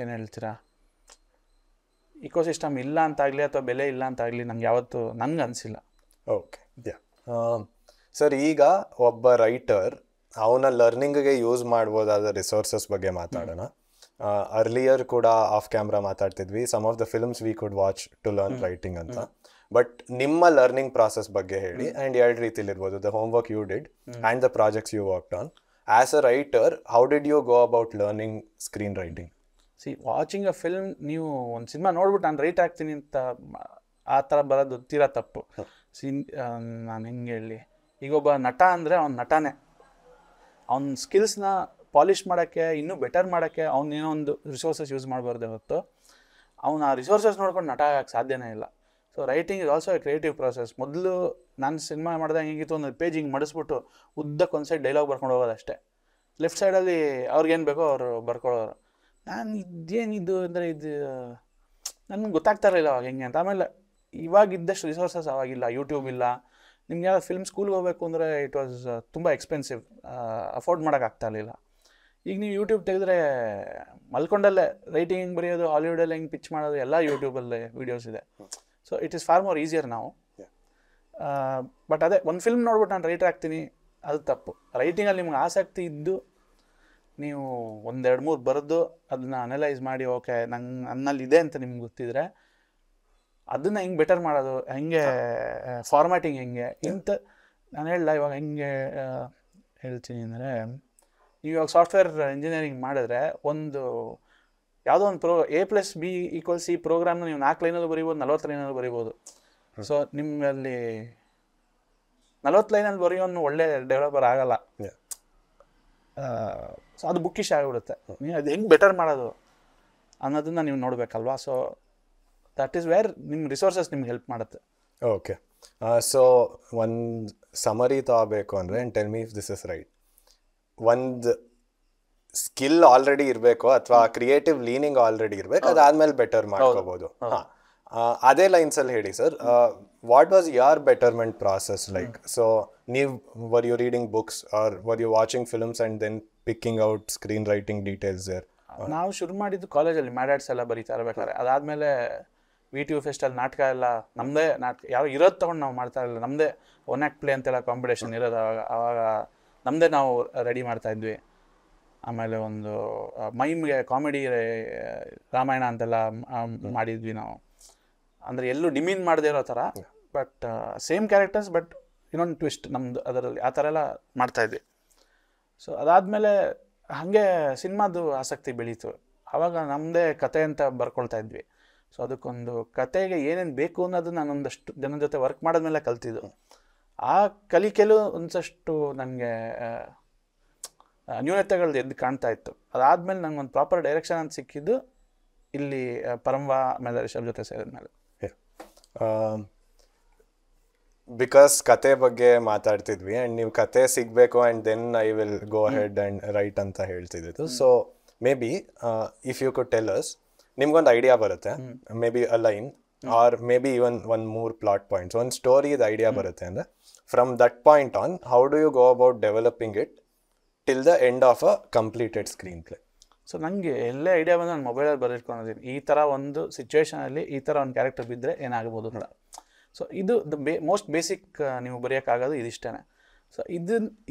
ಏನು ಹೇಳ್ತೀರಾ, ಇಕೋಸಿಸ್ಟಮ್ ಇಲ್ಲ ಅಂತಾಗಲಿ ಅಥವಾ ಬೆಲೆ ಇಲ್ಲ ಅಂತಾಗಲಿ ನಂಗೆ ಯಾವತ್ತೂ ನನಗೆ ಅನಿಸಿಲ್ಲ. ಓಕೆ, ಸರ್, ಈಗ ಒಬ್ಬ ರೈಟರ್ ಅವನ ಲರ್ನಿಂಗ್ಗೆ ಯೂಸ್ ಮಾಡ್ಬೋದಾದ ರಿಸೋರ್ಸಸ್ ಬಗ್ಗೆ ಮಾತಾಡೋಣ. ಅರ್ಲಿಯರ್ ಕೂಡ ಆಫ್ ಕ್ಯಾಮ್ರಾ ಮಾತಾಡ್ತಿದ್ವಿ, some of the films we could watch to learn writing ಅಂತ. ಬಟ್ ನಿಮ್ಮ ಲರ್ನಿಂಗ್ ಪ್ರಾಸೆಸ್ ಬಗ್ಗೆ ಹೇಳಿ. ಆ್ಯಂಡ್ ಎರಡು ರೀತಿಲಿ ಇರ್ಬೋದು, the homework you did and the projects you worked on. As a writer, how did you go about learning screenwriting? See, watching a film, ನೀವು ಒಂದು cinema ನೋಡ್ಬಿಟ್ಟು ನಾನು ರೈಟ್ ಆಗ್ತೀನಿ ಅಂತ ಆ ಥರ ಬರೋದು ತೀರಾ ತಪ್ಪು. ನಾನು ಹೆಂಗೆ ಹೇಳಿ, ಈಗ ಒಬ್ಬ ನಟ ಅಂದರೆ ಅವ್ನ ನಟನೇ, ಅವ್ನ ಸ್ಕಿಲ್ಸ್ನ ಪಾಲಿಷ್ ಮಾಡೋಕ್ಕೆ, ಇನ್ನೂ ಬೆಟರ್ ಮಾಡೋಕ್ಕೆ ಏನೋ ಒಂದು ರಿಸೋರ್ಸಸ್ ಯೂಸ್ ಮಾಡಬಾರ್ದೆ ಹೊತ್ತು ಅವ್ನು ಆ ರಿಸೋರ್ಸಸ್ ನೋಡ್ಕೊಂಡು ನಟ ಆಗೋಕ್ಕೆ ಸಾಧ್ಯನೇ ಇಲ್ಲ. So writing is also A creative process. ಮೊದಲು ನಾನು ಸಿನಿಮಾ ಮಾಡಿದಾಗ ಹೆಂಗಿತ್ತು, ಒಂದು ಪೇಜ್ ಹಿಂಗೆ ಮಡಿಸ್ಬಿಟ್ಟು ಉದ್ದಕ್ಕೆ ಒಂದು ಸೈಡ್ ಡೈಲಾಗ್ ಬರ್ಕೊಂಡು ಹೋಗೋದು ಅಷ್ಟೇ. ಲೆಫ್ಟ್ ಸೈಡಲ್ಲಿ ಅವ್ರಿಗೇನು ಬೇಕೋ ಅವರು ಬರ್ಕೊಳ್ಳೋರು. ನಾನು ಇದೇನಿದು ಅಂದರೆ ಇದು ನನಗೆ ಗೊತ್ತಾಗ್ತಾ ಇರಲಿಲ್ಲ ಅವಾಗ ಹೆಂಗೆ ಅಂತ. ಆಮೇಲೆ ಇವಾಗಿದ್ದಷ್ಟು ರಿಸೋರ್ಸಸ್ ಅವಾಗಿಲ್ಲ, ಯೂಟ್ಯೂಬ್ ಇಲ್ಲ. ನಿಮ್ಗೆ ಯಾವ್ದು ಫಿಲ್ಮ್ ಸ್ಕೂಲ್ಗೆ ಹೋಗಬೇಕು ಅಂದರೆ ಇಟ್ ವಾಸ್ ತುಂಬ ಎಕ್ಸ್ಪೆನ್ಸಿವ್, ಅಫೋರ್ಡ್ ಮಾಡೋಕ್ಕಾಗ್ತಾ ಇರಲಿಲ್ಲ. ಈಗ ನೀವು ಯೂಟ್ಯೂಬ್ ತೆಗೆದ್ರೆ ಮಲ್ಕೊಂಡಲ್ಲೇ ರೈಟಿಂಗ್ ಹೆಂಗೆ ಬರೆಯೋದು, ಹಾಲಿವುಡಲ್ಲಿ ಹೆಂಗೆ ಪಿಚ್ ಮಾಡೋದು ಎಲ್ಲ ಯೂಟ್ಯೂಬಲ್ಲೇ ವೀಡಿಯೋಸ್ ಇದೆ. So it is for more easier ನಾವು. ಬಟ್ ಅದೇ ಒಂದು ಫಿಲ್ಮ್ ನೋಡ್ಬಿಟ್ಟು ನಾನು ರೈಟರ್ ಆಗ್ತೀನಿ, ಅದು ತಪ್ಪು. ರೈಟಿಂಗಲ್ಲಿ ನಿಮ್ಗೆ ಆಸಕ್ತಿ ಇದ್ದು ನೀವು 1-2-3 ಬರೆದು ಅದನ್ನ ಅನಲೈಸ್ ಮಾಡಿ, ಓಕೆ ನನ್ನಲ್ಲಿ ಇದೆ ಅಂತ ನಿಮ್ಗೆ ಗೊತ್ತಿದ್ರೆ ಅದನ್ನು ಹೆಂಗೆ ಬೆಟರ್ ಮಾಡೋದು, ಹೆಂಗೆ ಫಾರ್ಮ್ಯಾಟಿಂಗ್ ಹೆಂಗೆ ಇಂಥ ನಾನು ಹೇಳಲ್ಲ. ಇವಾಗ ಹೆಂಗೆ ಹೇಳ್ತೀನಿ ಅಂದರೆ, ನೀವು ಇವಾಗ ಸಾಫ್ಟ್ವೇರ್ ಇಂಜಿನಿಯರಿಂಗ್ ಮಾಡಿದ್ರೆ ಒಂದು ಯಾವುದೋ ಒಂದು A+B=C ಪ್ರೋಗ್ರಾಮ್ನ ನೀವು 4 ಲೈನಲ್ಲಿ ಬರೀಬೋದು, 40 ಲೈನಲ್ಲಿ ಬರೀಬೋದು. ಸೊ ನಿಮ್ಮಲ್ಲಿ 40 ಲೈನಲ್ಲಿ ಬರೆಯೋನು ಒಳ್ಳೆ ಡೆವಲಪರ್ ಆಗಲ್ಲ. ಸೊ ಅದು ಬುಕ್ಕಿಶ್ ಆಗಿಬಿಡುತ್ತೆ. ನೀವು ಅದು ಹೆಂಗೆ ಬೆಟರ್ ಮಾಡೋದು ಅನ್ನೋದನ್ನ ನೀವು ನೋಡಬೇಕಲ್ವಾ. ಸೊ ದಟ್ ಈಸ್ ವೇರ್ ನಿಮ್ಮ ರಿಸೋರ್ಸಸ್ ನಿಮ್ಗೆ ಹೆಲ್ಪ್ ಮಾಡುತ್ತೆ. ಓಕೆ, ಸೊ ಒಂದು ಸಮರಿ ತಗೋಬೇಕು ಅಂದರೆ, and tell me if this is right, ಒಂದು ಸ್ಕಿಲ್ ಆಲ್ರೆಡಿ ಇರಬೇಕು ಅಥವಾ ಕ್ರಿಯೇಟಿವ್ ಲೀನಿಂಗ್ ಆಲ್ರೆಡಿ ಇರಬೇಕು, ಅದಾದ್ಮೇಲೆ ಬೆಟರ್ ಮಾಡ್ಕೋಬೋದು. ಅದೇ ಲೈನ್ಸಲ್ಲಿ ಹೇಳಿ sir, what was your betterment process like? So ನೀವು were you reading books or were you watching films and then picking out screen writing details there? ನಾವು ಶುರು ಮಾಡಿದ್ದು ಕಾಲೇಜಲ್ಲಿ ಮ್ಯಾಡ್ಯಾಡ್ಸ್ ಎಲ್ಲ ಬರೀತಾ ಇರಬೇಕಾದ್ರೆ. ಅದಾದಮೇಲೆ VTU ಫೆಸ್ಟಲ್ಲಿ ನಾಟಕ ಎಲ್ಲ ನಮ್ಮದೇ ನಾಟಕ ಯಾವ ಇರೋದು ತೊಗೊಂಡು ನಾವು ಮಾಡ್ತಾ ಇರಲಿಲ್ಲ. ನಮ್ಮದೇ ಒನ್ ಆ್ಯಕ್ಟ್ ಪ್ಲೇ ಅಂತೆಲ್ಲ ಕಾಂಪಿಟೇಷನ್ ಇರೋದು. ಆವಾಗ ನಮ್ಮದೇ ನಾವು ರೆಡಿ ಮಾಡ್ತಾಯಿದ್ವಿ. ಆಮೇಲೆ ಒಂದು ಮೈಮ್ಗೆ ಕಾಮಿಡಿ ರಾಮಾಯಣ ಅಂತೆಲ್ಲ ಮಾಡಿದ್ವಿ ನಾವು. ಅಂದರೆ ಎಲ್ಲೂ ಡಿಮೀನ್ ಮಾಡದೇ ಇರೋ ಥರ, ಬಟ್ ಸೇಮ್ ಕ್ಯಾರೆಕ್ಟರ್ಸ್, ಬಟ್ ಇನ್ನೊಂದು ಟ್ವಿಸ್ಟ್ ನಮ್ಮದು ಅದರಲ್ಲಿ ಆ ಥರ ಎಲ್ಲ ಮಾಡ್ತಾಯಿದ್ವಿ. ಸೊ ಅದಾದಮೇಲೆ ಹಾಗೆ ಸಿನಿಮಾದು ಆಸಕ್ತಿ ಬೆಳೀತು. ಆವಾಗ ನಮ್ಮದೇ ಕತೆ ಅಂತ ಬರ್ಕೊಳ್ತಾ ಇದ್ವಿ. ಸೊ ಅದಕ್ಕೊಂದು ಕತೆಗೆ ಏನೇನು ಬೇಕು ಅನ್ನೋದು ನಾನು ಒಂದಷ್ಟು ಜನ ಜೊತೆ ವರ್ಕ್ ಮಾಡಿದ್ಮೇಲೆ ಕಲ್ತಿದ್ದು. ಆ ಕಲಿಕೆಲು ಒಂದಷ್ಟು ನನಗೆ ನ್ಯೂನತೆಗಳು ಎದ್ದು ಕಾಣ್ತಾ ಇತ್ತು. ಅದಾದಮೇಲೆ ನಂಗೊಂದು ಪ್ರಾಪರ್ ಡೈರೆಕ್ಷನ್ ಅಂತ ಸಿಕ್ಕಿದ್ದು ಇಲ್ಲಿ ಪರಂವಾ ಆಮೇಲೆ ರಿಷಬ್ ಜೊತೆ ಸೇರಿದ್ಮೇಲೆ. ಬಿಕಾಸ್ ಕತೆ ಬಗ್ಗೆ ಮಾತಾಡ್ತಿದ್ವಿ ಆ್ಯಂಡ್ ನೀವು ಕತೆ ಸಿಗಬೇಕು and then I will go head and write ಅಂತ ಹೇಳ್ತಿದ್ದು. So maybe if you could tell us, ನಿಮ್ಗೊಂದು ಐಡಿಯಾ ಬರುತ್ತೆ, maybe a line or maybe even ಒಂದು 3 ಪ್ಲಾಟ್ ಪಾಯಿಂಟ್ಸ್, ಒಂದು ಸ್ಟೋರಿದು ಐಡಿಯಾ ಬರುತ್ತೆ ಅಂದರೆ from that point on how do you go about developing it till the end of a completed screen play? So ನನಗೆ ಎಲ್ಲೇ idea ಬಂದು ನಾನು ಮೊಬೈಲಲ್ಲಿ ಬರೆದಿಟ್ಕೊಂಡಿದ್ದೀನಿ, ಈ ಥರ ಒಂದು ಸಿಚುವೇಷನಲ್ಲಿ ಈ ಥರ ಒಂದು ಕ್ಯಾರೆಕ್ಟರ್ ಬಿದ್ದರೆ ಏನಾಗ್ಬೋದು ನೋಡ. ಸೊ ಇದು ಮೋಸ್ಟ್ ಬೇಸಿಕ್ ನೀವು ಬರೆಯೋಕ್ಕಾಗೋದು ಇದಿಷ್ಟೇ. ಸೊ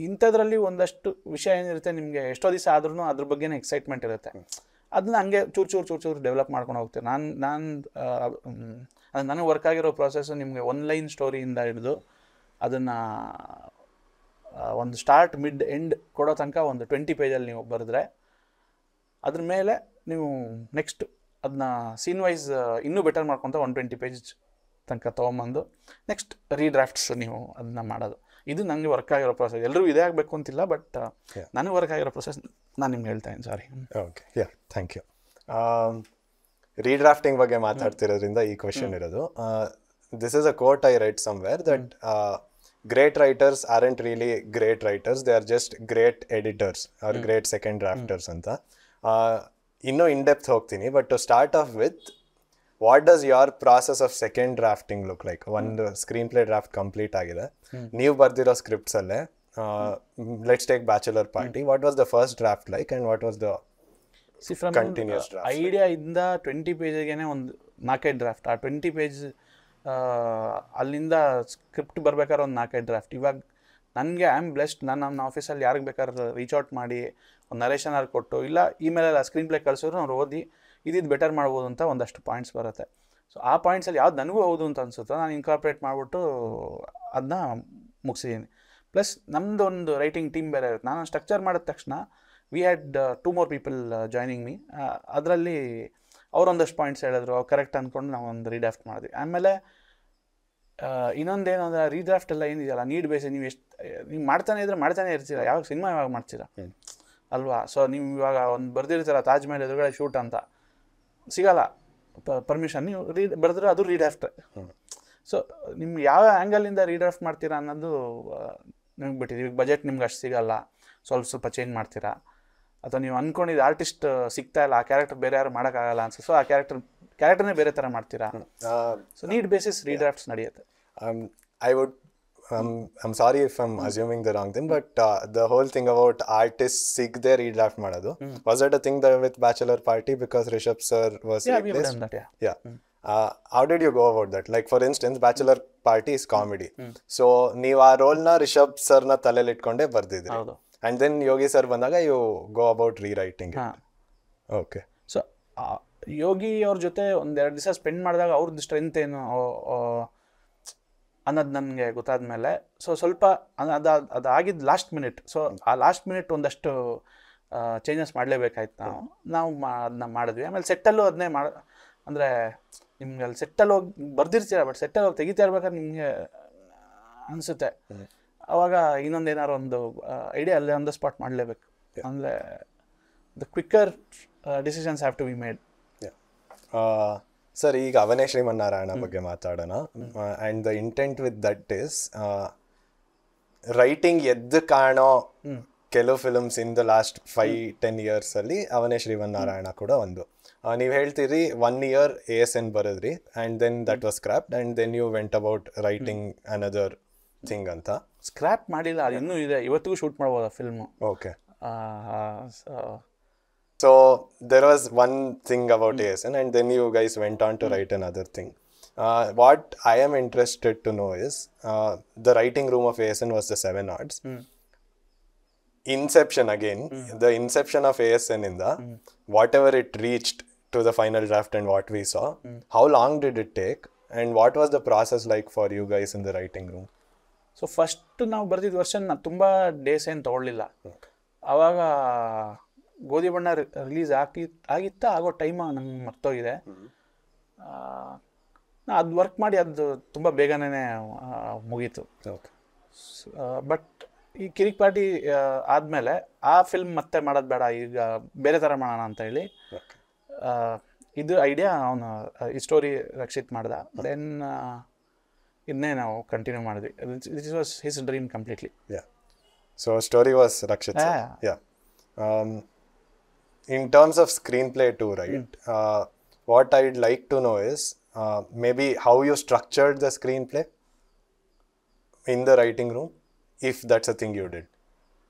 ಇಂಥದ್ರಲ್ಲಿ ಒಂದಷ್ಟು ವಿಷಯ ಏನಿರುತ್ತೆ ನಿಮಗೆ ಎಷ್ಟೋ ದಿವಸ ಆದ್ರೂ ಅದ್ರ ಬಗ್ಗೆನೇ ಎಕ್ಸೈಟ್ಮೆಂಟ್ ಇರುತ್ತೆ. ಅದನ್ನ ಹಂಗೆ ಚೂರು ಡೆವಲಪ್ ಮಾಡ್ಕೊಂಡು ಹೋಗ್ತೀನಿ ಅದು ನನಗೆ ವರ್ಕ್ ಆಗಿರೋ ಪ್ರೊಸೆಸ್ಸು. ನಿಮಗೆ 1 ಲೈನ್ ಸ್ಟೋರಿಯಿಂದ ಹಿಡಿದು ಅದನ್ನು ಒಂದು ಸ್ಟಾರ್ಟ್ ಮಿಡ್ ಎಂಡ್ ಕೊಡೋ ತನಕ ಒಂದು 20 ಪೇಜಲ್ಲಿ ನೀವು ಬರೆದ್ರೆ ಅದ್ರ ಮೇಲೆ ನೀವು ನೆಕ್ಸ್ಟ್ ಅದನ್ನ ಸೀನ್ ವೈಸ್ ಇನ್ನೂ ಬೆಟರ್ ಮಾಡ್ಕೊತ 120 ಪೇಜ್ ತನಕ ತೊಗೊಂಬಂದು ನೆಕ್ಸ್ಟ್ ರೀಡ್ರಾಫ್ಟ್ಸ್ ನೀವು ಅದನ್ನ ಮಾಡೋದು. ಇದು ನನಗೆ ವರ್ಕ್ ಆಗಿರೋ ಪ್ರೊಸೆಸ್. ಎಲ್ಲರೂ ಇದೇ ಆಗಬೇಕು ಅಂತಿಲ್ಲ, ಬಟ್ ನನಗೆ ವರ್ಕ್ ಆಗಿರೋ ಪ್ರೊಸೆಸ್ ನಾನು ನಿಮ್ಗೆ ಹೇಳ್ತಾ ಇದ್ದೀನಿ. Sorry. Okay, yeah, thank you. Redrafting ಬಗ್ಗೆ ಮಾತಾಡ್ತಿರೋದ್ರಿಂದ ಈ ಕ್ವೆಶನ್ ಇರೋದು. This is a quote I read somewhere that great writers aren't really great writers, they are just great editors or great second drafters anta. Inno in depth hogtini, but to start off with, what does your process of second drafting look like? One screenplay draft complete agide, ನೀವು ಬರ್ದಿರೋ scripts alle, let's take Bachelor Party, what was the first draft like and what was the continuous draft? Idea ಇಂದ 20 ಪೇಜ್ಗೆನೆ ಒಂದು 4-5 draft. ಆ 20 page ಅಲ್ಲಿಂದ script ಬರ್ಬೇಕಾದ್ರೆ ಒಂದು 4-5 draft. ಇವಾಗ ನನಗೆ I am blessed, ನಾನು ನಮ್ಮ ಆಫೀಸಲ್ಲಿ ಯಾರಿಗೆ ಬೇಕಾದ್ರೆ ರೀಚ್ ಔಟ್ ಮಾಡಿ ಒಂದು ನರೇಷನ್ ಆರ್ ಕೊಟ್ಟು ಇಲ್ಲ ಇಮೇಲೆಲ್ಲ ಸ್ಕ್ರೀನ್ ಪ್ಲೇ ಕಳಿಸಿದ್ರು ಅವ್ರು ಓದಿ ಇದಿದ್ದು ಬೆಟರ್ ಮಾಡ್ಬೋದು ಅಂತ ಒಂದಷ್ಟು ಪಾಯಿಂಟ್ಸ್ ಬರುತ್ತೆ. ಸೊ ಆ ಪಾಯಿಂಟ್ಸಲ್ಲಿ ಯಾವ್ದು ನನಗೂ ಹೌದು ಅಂತ ಅನಿಸುತ್ತೋ ನಾನು ಇನ್ಕಾರ್ಪೊರೇಟ್ ಮಾಡಿಬಿಟ್ಟು ಅದನ್ನ ಮುಗಿಸಿದ್ದೀನಿ. ಪ್ಲಸ್ ನಮ್ಮದು ಒಂದು ರೈಟಿಂಗ್ ಟೀಮ್ ಬೇರೆ ಇರುತ್ತೆ. ನಾನು ಸ್ಟ್ರಕ್ಚರ್ ಮಾಡಿದ ತಕ್ಷಣ we had 2 more people joining me. ಅದರಲ್ಲಿ ಅವರೊಂದಷ್ಟು ಪಾಯಿಂಟ್ಸ್ ಹೇಳಿದ್ರು, ಅವ್ರು ಕರೆಕ್ಟ್ ಅಂದ್ಕೊಂಡು ನಾವು ಒಂದು ರೀಡ್ರಾಫ್ಟ್ ಮಾಡಿದ್ವಿ. ಆಮೇಲೆ ಇನ್ನೊಂದೇನು ಅಂದರೆ ರೀಡ್ರಾಫ್ಟ್ ಎಲ್ಲ ಏನಿದೆಯಲ್ಲ ನೀಡ್ ಬೇಸಿ, ನೀವು ಮಾಡ್ತಾನೆ ಇರ್ತೀರ, ಯಾವಾಗ ಸಿನಿಮಾ ಯಾವಾಗ ಮಾಡ್ತೀರಾ ಅಲ್ವಾ? ಸೊ ನೀವು ಇವಾಗ ಒಂದು ಬರ್ದಿರ್ತೀರ ತಾಜ್ ಮಹಲ್ ಎದುರುಗಡೆ ಶೂಟ್ ಅಂತ, ಸಿಗಲ್ಲ ಪರ್ಮಿಷನ್, ನೀವು ಬರೆದ್ರೆ ಅದು ರೀಡ್ರಾಫ್ಟ್. ಸೊ ನಿಮ್ಗೆ ಯಾವ ಆ್ಯಂಗಲಿಂದ ರೀಡ್ರಾಫ್ಟ್ ಮಾಡ್ತೀರಾ ಅನ್ನೋದು ನಿಮ್ಗೆ ಬಿಟ್ಟಿದ್ದೀವಿ. ಬಜೆಟ್ ನಿಮ್ಗೆ ಅಷ್ಟು ಸಿಗಲ್ಲ, ಸ್ವಲ್ಪ ಚೇಂಜ್ ಮಾಡ್ತೀರಾ, ಅಥವಾ ನೀವು ಅಂದ್ಕೊಂಡಿದ್ದು ಆರ್ಟಿಸ್ಟ್ ಸಿಗ್ತಾ ಇಲ್ಲ, ಆ ಕ್ಯಾರೆಕ್ಟರ್ ಬೇರೆ ಯಾರು ಮಾಡೋಕ್ಕಾಗಲ್ಲ ಅನ್ಸುತ್ತೆ, ಸೊ ಆ ಕ್ಯಾರೆಕ್ಟರ್ನೇ ಬೇರೆ ಥರ ಮಾಡ್ತೀರಾ. ಸೊ ನೀಡ್ ಬೇಸಿಸ್ ರೀಡ್ರಾಫ್ಟ್ಸ್ ನಡೆಯುತ್ತೆ. I'm sorry if I'm assuming the wrong thing, but the whole thing about artists ಸಿಗದೆ redraft ಮಾಡೋದು, was that a thing that with Bachelor Party because Rishabh sir was replaced? Yeah, we have done that, yeah. How did you go about that? Like for instance, Bachelor Party is comedy. So ನೀವು ಆ ರೋಲ್ನ ರಿಷಬ್ ಸರ್ನ ತಲೆಯಲ್ಲಿ ಇಟ್ಕೊಂಡೇ ಬರ್ದಿದ್ರಿ. And then Yogi sir ಬಂದಾಗ you go about rewriting it. Okay. So Yogi ಅವ್ರ ಜೊತೆ 1-2 ದಿವಸ spend ಮಾಡಿದಾಗ ಅವ್ರದ್ದು ಸ್ಟ್ರೆಂತ್ ಏನು ಅನ್ನೋದು ನನಗೆ ಗೊತ್ತಾದ್ಮೇಲೆ, ಸೊ ಸ್ವಲ್ಪ ಅದಾಗಿದ್ದು ಲಾಸ್ಟ್ ಮಿನಿಟ್. ಸೊ ಆ ಲಾಸ್ಟ್ ಮಿನಿಟ್ ಒಂದಷ್ಟು ಚೇಂಜಸ್ ಮಾಡಲೇಬೇಕಾಯ್ತು. ನಾವು ಅದನ್ನ ಮಾಡಿದ್ವಿ. ಆಮೇಲೆ ಸೆಟ್ಟಲ್ಲೂ ಅದನ್ನೇ ಅಂದರೆ ನಿಮ್ಗೆ ಅಲ್ಲಿ ಸೆಟ್ಟಲ್ಲಿ ಹೋಗಿ ಬರ್ದಿರ್ತೀರ, ಬಟ್ ಸೆಟ್ಟಲ್ಲಿ ಹೋಗಿ ತೆಗಿತಾ ಇರ್ಬೇಕಾದ್ರೆ ನಿಮಗೆ ಅನಿಸುತ್ತೆ ಅವಾಗ ಇನ್ನೊಂದೇನಾರು ಒಂದು ಐಡಿಯಾ ಅಲ್ಲೇ ಆನ್ ದ ಸ್ಪಾಟ್ ಮಾಡಲೇಬೇಕು. ಅಂದರೆ the quicker decisions have to be made. Sir, ಈಗ ಅವನೇ ಶ್ರೀಮನ್ನಾರಾಯಣ ಬಗ್ಗೆ ಮಾತಾಡೋಣ. And the intent with that is writing ಎದ್ದು ಕಾಣೋ ಕೆಲವು ಫಿಲ್ಮ್ಸ್ ಇನ್ ದ ಲಾಸ್ಟ್ 5-10 ಇಯರ್ಸಲ್ಲಿ ಅವನೇ ಶ್ರೀಮನ್ನಾರಾಯಣ ಕೂಡ ಒಂದು. ನೀವು ಹೇಳ್ತೀರಿ 1 year ASN ಬರೆದ್ರಿ and then that was scrapped and then you went about writing another thing ಅಂತ. ಸ್ಕ್ರಾಪ್ ಮಾಡಿಲ್ಲ, ಅದು ಇನ್ನೂ ಇದೆ, ಇವತ್ತಿಗೂ ಶೂಟ್ ಮಾಡ್ಬೋದು ಆ film. Okay. So there was one thing about ASN and then you guys went on to write another thing. What I am interested to know is the writing room of ASN was the 7 Arts. Inception again, the inception of ASN in the whatever it reached to the final draft and what we saw, how long did it take and what was the process like for you guys in the writing room? So first ನಾವು ಬರ್ತಿದ್ದ version ತುಂಬ days ಏನು ತೊಗೊಳ್ಳಿಲ್ಲ. ಆವಾಗ ಗೋಧಿ ಬಣ್ಣ release ಆಗಿತ್ತಾ ಆಗೋ time ನಂಗೆ ಮರ್ತೋಗಿದೆ. ಅದು ವರ್ಕ್ ಮಾಡಿ ಅದು ತುಂಬ ಬೇಗನೆ ಮುಗೀತು. ಬಟ್ ಈ ಕಿರಿಕ್ ಪಾರ್ಟಿ ಆದಮೇಲೆ ಆ ಫಿಲ್ಮ್ ಮತ್ತೆ ಮಾಡೋದು ಬೇಡ, ಈಗ ಬೇರೆ ಥರ ಮಾಡೋಣ ಅಂತ ಹೇಳಿ ಇದು ಐಡಿಯಾ ಅವನು ಈ ಸ್ಟೋರಿ ರಕ್ಷಿತ್ ಮಾಡ್ದ. ದೆನ್ ಇದನ್ನೇ ನಾವು ಕಂಟಿನ್ಯೂ ಮಾಡಿದ್ವಿ. This was his dream completely. So story was Rakshit. In terms of screenplay too, right? What I'd like to know is maybe how you structured the screenplay in the writing room, if that's a thing you did.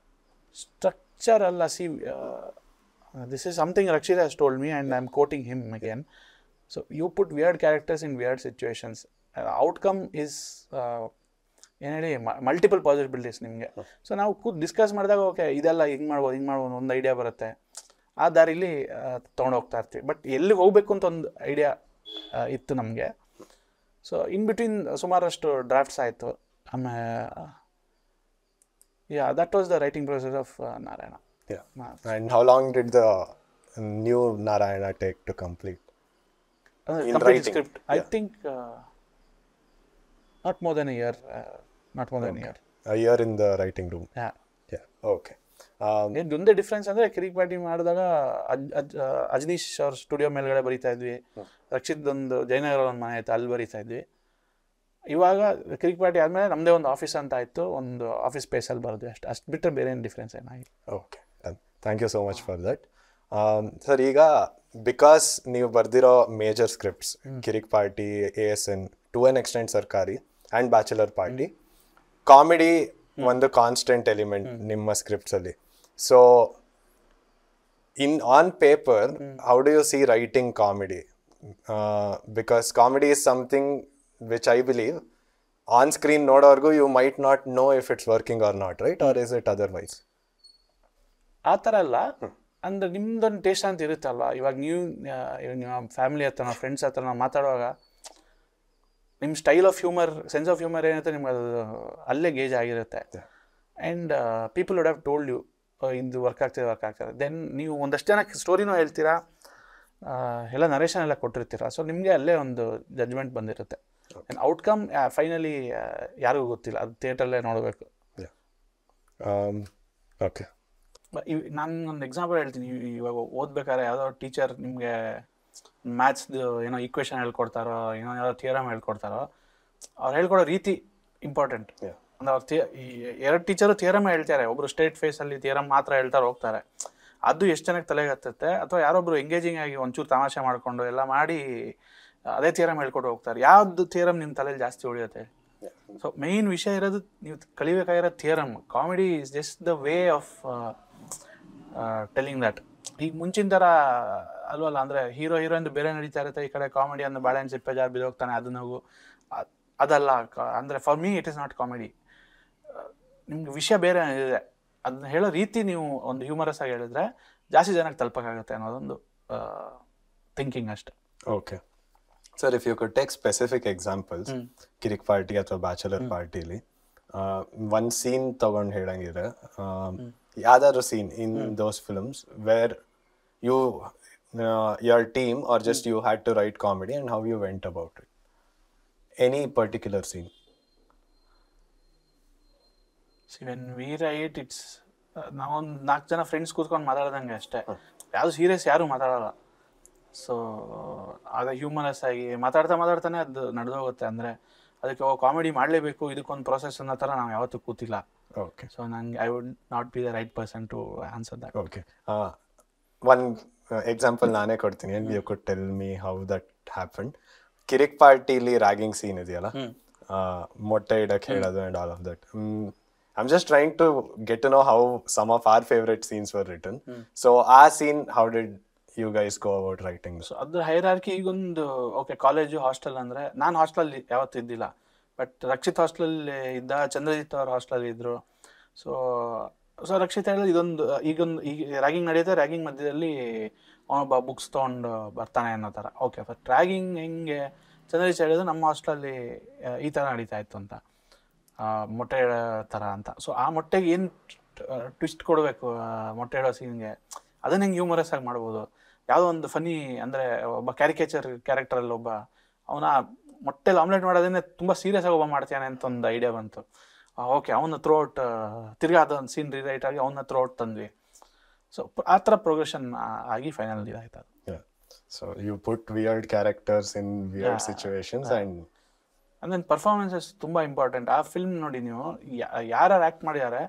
Structure alla, see, this is something Rakshit has told me and I'm quoting him again. So you put weird characters in weird situations. Outcome is ಏನು ಹೇಳಿ multiple possibilities ನಿಮಗೆ. So ನಾವು ಕೂತು discuss ಮಾಡಿದಾಗ okay ಇದೆಲ್ಲ ಹಿಂಗೆ ಮಾಡ್ಬೋದು ಒಂದು ಐಡಿಯಾ ಬರುತ್ತೆ, ಆ ದಾರಿಲಿ ತೊಗೊಂಡೋಗ್ತಾ ಇರ್ತೀವಿ. ಬಟ್ ಎಲ್ಲಿಗೆ ಹೋಗಬೇಕು ಅಂತ ಒಂದು ಐಡಿಯಾ ಇತ್ತು ನಮಗೆ. ಸೊ ಇನ್ ಬಿಟ್ವೀನ್ ಸುಮಾರಷ್ಟು ಡ್ರಾಫ್ಟ್ಸ್ ಆಯಿತು. ಆಮೇಲೆ that was the writing process of Narayana. And how long did the new Narayana take to complete? Complete script, I think not more than a year. A year in the writing room. Yeah. Okay. ಇದೊಂದೇ difference ಅಂದರೆ ಕಿರಿಕ್ party ಮಾಡಿದಾಗ ಅಜನೀಶ್ ಅವ್ರ studio ಮೇಲ್ಗಡೆ ಬರೀತಾ ಇದ್ವಿ, ರಕ್ಷಿತ್ ಒಂದು ಜಯನಗರ ಒಂದು ಮನೆ ಆಯಿತು, ಅಲ್ಲಿ ಬರೀತಾ ಇದ್ವಿ. ಇವಾಗ ಕಿರಿಕ್ ಪಾರ್ಟಿ ಆದಮೇಲೆ ನಮ್ಮದೇ ಒಂದು ಆಫೀಸ್ ಅಂತ ಆಯಿತು, ಒಂದು ಆಫೀಸ್ ಸ್ಪೇಸಲ್ಲಿ ಬರೋದು ಅಷ್ಟು ಬಿಟ್ಟರೆ ಬೇರೆ ಏನು ಡಿಫ್ರೆನ್ಸ್ ಏನಾಗಿಲ್ಲ. Okay, thank you so much for that. Sir, ಈಗ ಬಿಕಾಸ್ ನೀವು ಬರೆದಿರೋ major scripts Kirik Party, ASN, to an extent Sarkari and Bachelor Party, comedy ಒಂದು ಕಾನ್ಸ್ಟೆಂಟ್ ಎಲಿಮೆಂಟ್ ನಿಮ್ಮ ಸ್ಕ್ರಿಪ್ಟ್ಸಲ್ಲಿ. So on paper, how do you see writing comedy? Because comedy is something which I believe on screen ನೋಡೋರ್ಗು you might not know if it's working or not, right? Or is it otherwise? ಆ ಥರ ಅಲ್ಲ, ಅಂದರೆ ನಿಮ್ದೊಂದು taste ಅಂತ ಇರುತ್ತಲ್ವ. ಇವಾಗ ನೀವು ನಿಮ್ಮ ಫ್ಯಾಮಿಲಿ ಹತ್ರ, ಫ್ರೆಂಡ್ಸ್ ಹತ್ರ ನಾವು ಮಾತಾಡುವಾಗ ನಿಮ್ಮ style of humour, sense of humour ಏನಿರುತ್ತೆ ನಿಮ್ಗೆ ಅದು ಅಲ್ಲೇ ಗೇಜ್ ಆಗಿರುತ್ತೆ. And people would have told you ಇದು ವರ್ಕ್ ಆಗ್ತದೆ. ದೆನ್ ನೀವು ಒಂದಷ್ಟು ಜನಕ್ಕೆ ಸ್ಟೋರಿನೂ ಹೇಳ್ತೀರಾ, ಎಲ್ಲ ನರೇಷನ್ ಎಲ್ಲ ಕೊಟ್ಟಿರ್ತೀರ. ಸೊ ನಿಮಗೆ ಅಲ್ಲೇ ಒಂದು ಜಡ್ಜ್ಮೆಂಟ್ ಬಂದಿರುತ್ತೆ. ಆ್ಯಂಡ್ ಔಟ್ಕಮ್ ಫೈನಲಿ ಯಾರಿಗೂ ಗೊತ್ತಿಲ್ಲ, ಅದು ಥಿಯೇಟ್ರಲ್ಲೇ ನೋಡಬೇಕು. ಓಕೆ, ನಾನು ಒಂದು ಎಕ್ಸಾಂಪಲ್ ಹೇಳ್ತೀನಿ. ಇವಾಗ ಓದ್ಬೇಕಾದ್ರೆ ಯಾವುದೋ ಟೀಚರ್ ನಿಮಗೆ ಮ್ಯಾಥ್ಸ್ದು ಏನೋ ಈಕ್ವೇಷನ್ ಹೇಳ್ಕೊಡ್ತಾರೋ, ಯಾವುದೋ ಥಿಯರಮ್ ಹೇಳ್ಕೊಡ್ತಾರೋ, ಅವ್ರು ಹೇಳ್ಕೊಡೋ ರೀತಿ ಇಂಪಾರ್ಟೆಂಟ್. ಅಂದ್ರೆ ಅವ್ರು ಎರಡು ಟೀಚರು ಥಿಯರಮ್ ಹೇಳ್ತಾರೆ, ಒಬ್ಬರು ಸ್ಟ್ರೇಟ್ ಫೇಸಲ್ಲಿ ಥಿಯರಮ್ ಮಾತ್ರ ಹೇಳ್ತಾರೆ ಹೋಗ್ತಾರೆ. ಅದು ಎಷ್ಟು ಜನಕ್ಕೆ ತಲೆಗೆ ಹತ್ತುತ್ತೆ. ಅಥವಾ ಯಾರೊಬ್ರು ಎಂಗೇಜಿಂಗ್ ಆಗಿ ಒಂಚೂರು ತಮಾಷೆ ಮಾಡಿಕೊಂಡು ಎಲ್ಲ ಮಾಡಿ ಅದೇ ಥಿಯರಮ್ ಹೇಳ್ಕೊಟ್ಟು ಹೋಗ್ತಾರೆ. ಯಾವ್ದು ಥಿಯರಮ್ ನಿಮ್ಮ ತಲೆಯಲ್ಲಿ ಜಾಸ್ತಿ ಉಳಿಯುತ್ತೆ? ಸೊ ಮೇಯ್ನ್ ವಿಷಯ ಇರೋದು ನೀವು ಕಲಿಬೇಕಾಗಿರೋ theorem. Comedy is just the way of telling that. ಈಗ ಮುಂಚಿನ ಥರ ಅಲ್ವಲ್ಲ, ಅಂದರೆ ಹೀರೋಯಿನ್ ಬೇರೆ ನಡೀತಾ ಇರುತ್ತೆ, ಈ ಕಡೆ ಕಾಮಿಡಿ ಅಂದ್ರೆ ಬಾಳೆಹಣ್ಣು ಸಿಪ್ಪೆ ಜಾರ್ ಬಿದ್ದೋಗ್ತಾನೆ ಅದು ನಾವು ಅದಲ್ಲ. ಅಂದರೆ for me it is not comedy. ನಿಮ್ಗೆ ವಿಷಯ ಬೇರೆ ಇದೆ, ಅದನ್ನ ಹೇಳೋ ರೀತಿ ನೀವು ಒಂದು ಹ್ಯೂಮರಸ್ ಆಗಿ ಹೇಳಿದ್ರೆ ಜಾಸ್ತಿ ಜನಕ್ಕೆ ತಲುಪಕ್ಕಾಗುತ್ತೆ ಅನ್ನೋದೊಂದು ಥಿಂಕಿಂಗ್ ಅಷ್ಟೆ. Okay sir, if you could take specific examples Kirik Party ಅಥವಾ ಬ್ಯಾಚುಲರ್ ಪಾರ್ಟಿಲಿ ಒಂದು ಸೀನ್ ತಗೊಂಡು ಹೇಳಂಗಿದ್ರೆ, ಯಾವ್ದಾದ್ರು scene in those films where your team or just you had to write comedy and how you went about it? Any particular scene? See, when we write, it's ನಾವೊಂದು 4 ಜನ friends ಕೂತ್ಕೊಂಡು ಮಾತಾಡ್ದಂಗೆ ಅಷ್ಟೇ. ಯಾವುದು ಸೀರಿಯಸ್ ಯಾರು ಮಾತಾಡಲ್ಲ. ಸೊ ಅದು humorous ಆಗಿ ಮಾತಾಡ್ತಾನೆ ಅದು ನಡೆದೋಗುತ್ತೆ. ಅಂದರೆ ಅದಕ್ಕೆ ಕಾಮಿಡಿ ಮಾಡಲೇಬೇಕು, ಇದಕ್ಕೊಂದು ಪ್ರೊಸೆಸ್ ಅನ್ನೋ ಥರ ನಾವು ಯಾವತ್ತೂ ಕೂತಿಲ್ಲ. ಓಕೆ, ಸೊ ನಂಗೆ I would not be the right person to answer that. Okay, one example ನಾನೇ ಕೊಡ್ತೀನಿ and you could tell me how that happened. Kirik ಪಾರ್ಟಿಲಿ ರ್ಯಾಗಿಂಗ್ ಸೀನ್ ಇದೆಯಲ್ಲ, ಮೊಟ್ಟೆ ಇಡಕ್ಕೆ ಹೇಳೋದು and all of that. I'm just trying to get to know how some of our favorite scenes were written. So our scene, how did you guys go about writing? So ಅದ್ರ hierarchy ಈಗೊಂದು okay, college hostel ಅಂದರೆ ನಾನು ಹಾಸ್ಟೆಲಲ್ಲಿ ಯಾವತ್ತೂ ಇದ್ದಿಲ್ಲ. But Rakshit ಹಾಸ್ಟೆಲಲ್ಲಿ ಇದ್ದ, ಚಂದ್ರಜಿತ್ ಅವ್ರ ಹಾಸ್ಟೆಲಲ್ಲಿ ಇದ್ದರು. So Rakshit ಹೇಳಿದ್ರೆ ಈಗ ರ್ಯಾಗಿಂಗ್ ನಡೆಯುತ್ತೆ, ರ್ಯಾಗಿಂಗ್ ಮಧ್ಯದಲ್ಲಿ ಅವನೊಬ್ಬ ಬುಕ್ಸ್ ತೊಗೊಂಡು ಬರ್ತಾನೆ ಅನ್ನೋ ಥರ. ಓಕೆ, ಬಟ್ ರ್ಯಾಗಿಂಗ್ ಹೆಂಗೆ ಚಂದ್ರಜಿತ್ ಹೇಳಿದ್ರೆ ನಮ್ಮ ಹಾಸ್ಟೆಲಲ್ಲಿ ಈ ಥರ ನಡೀತಾ ಇತ್ತು ಅಂತ. ಮೊಟ್ಟೆ ಇಡೋ ಥರ ಅಂತ. ಸೊ ಆ ಮೊಟ್ಟೆಗೆ ಏನು ಟ್ವಿಸ್ಟ್ ಕೊಡಬೇಕು ಮೊಟ್ಟೆ ಇಡೋ ಸೀನ್ಗೆ, ಅದನ್ನ ಹೆಂಗೆ ಹ್ಯೂಮರಸ್ ಆಗಿ ಮಾಡ್ಬೋದು. ಯಾವುದೋ ಒಂದು ಫನಿ ಅಂದರೆ ಒಬ್ಬ ಕ್ಯಾರೆಕ್ಟರಲ್ಲಿ ಒಬ್ಬ ಅವನ ಮೊಟ್ಟೆಲಿ ಆಮ್ಲೆಟ್ ಮಾಡೋದನ್ನೇ ತುಂಬ ಸೀರಿಯಸ್ ಆಗಿ ಒಬ್ಬ ಮಾಡ್ತಾನೆ ಅಂತ ಒಂದು ಐಡಿಯಾ ಬಂತು. ಓಕೆ, ಅವನ ಥ್ರೋಟ್ ತಿರ್ಗಾ ಅದೊಂದು ಸೀನ್ ರಿರೈಟ್ ಆಗಿ ಅವನ ಥ್ರೋಟ್ ತಂದ್ವಿ. ಸೊ ಆ ಥರ ಪ್ರೋಗ್ರೆಷನ್ ಆಗಿ ಫೈನಲ್ ಇದಾಯ್ತು ಅದು. So you put weird characters in weird situations and then performances ತುಂಬ ಇಂಪಾರ್ಟೆಂಟ್. ಆ ಫಿಲ್ಮ್ ನೋಡಿ ನೀವು, ಯಾರು ಆ್ಯಕ್ಟ್ ಮಾಡಿದ್ದಾರೆ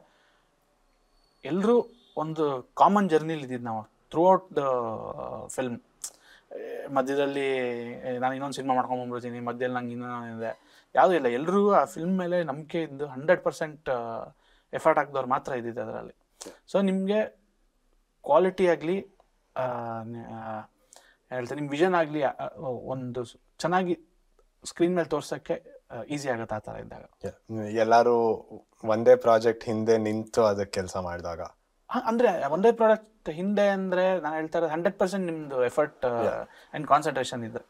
ಎಲ್ಲರೂ ಒಂದು ಕಾಮನ್ ಜರ್ನಿಲಿ ಇದ್ದಿದ್ದು ನಾವು ಥ್ರೂ ಔಟ್ ದ ಫಿಲ್ಮ್. ಮಧ್ಯದಲ್ಲಿ ನಾನು ಇನ್ನೊಂದು ಸಿನಿಮಾ ಮಾಡ್ಕೊಂಬಂದ್ಬಿಡ್ತೀನಿ, ಮಧ್ಯದಲ್ಲಿ ನಂಗೆ ಇನ್ನೊಂದಿದೆ, ಯಾವುದೂ ಇಲ್ಲ. ಎಲ್ಲರೂ ಆ ಫಿಲ್ಮ್ ಮೇಲೆ ನಂಬಿಕೆ ಇದ್ದು 100% ಎಫರ್ಟ್ ಹಾಕಿದವ್ರು ಮಾತ್ರ ಇದ್ದಿದ್ದು ಅದರಲ್ಲಿ. ಸೊ ನಿಮಗೆ ಕ್ವಾಲಿಟಿ ಆಗಲಿ ಹೇಳ್ತೀನಿ, ನಿಮ್ಮ ವಿಷನ್ ಆಗಲಿ ಒಂದು ಚೆನ್ನಾಗಿ ಸ್ಕ್ರೀನ್ ಮೇಲೆ ತೋರ್ಸೋಕ್ಕೆ ಈಸಿ ಆಗುತ್ತೆ ಆ ಥರ ಇದ್ದಾಗ. ಎಲ್ಲರೂ ಒಂದೇ ಪ್ರಾಜೆಕ್ಟ್ ಹಿಂದೆ ನಿಂತು ಅದಕ್ಕೆ ಕೆಲಸ ಮಾಡಿದಾಗ, ಅಂದರೆ ಒಂದೇ ಪ್ರಾಡಕ್ಟ್ ಹಿಂದೆ ಅಂದರೆ ನಾನು ಹೇಳ್ತಾ ಇರೋದು 100% ನಿಮ್ಮದು ಎಫರ್ಟ್ ಆ್ಯಂಡ್ ಕಾನ್ಸಂಟ್ರೇಷನ್ ಇದೆ.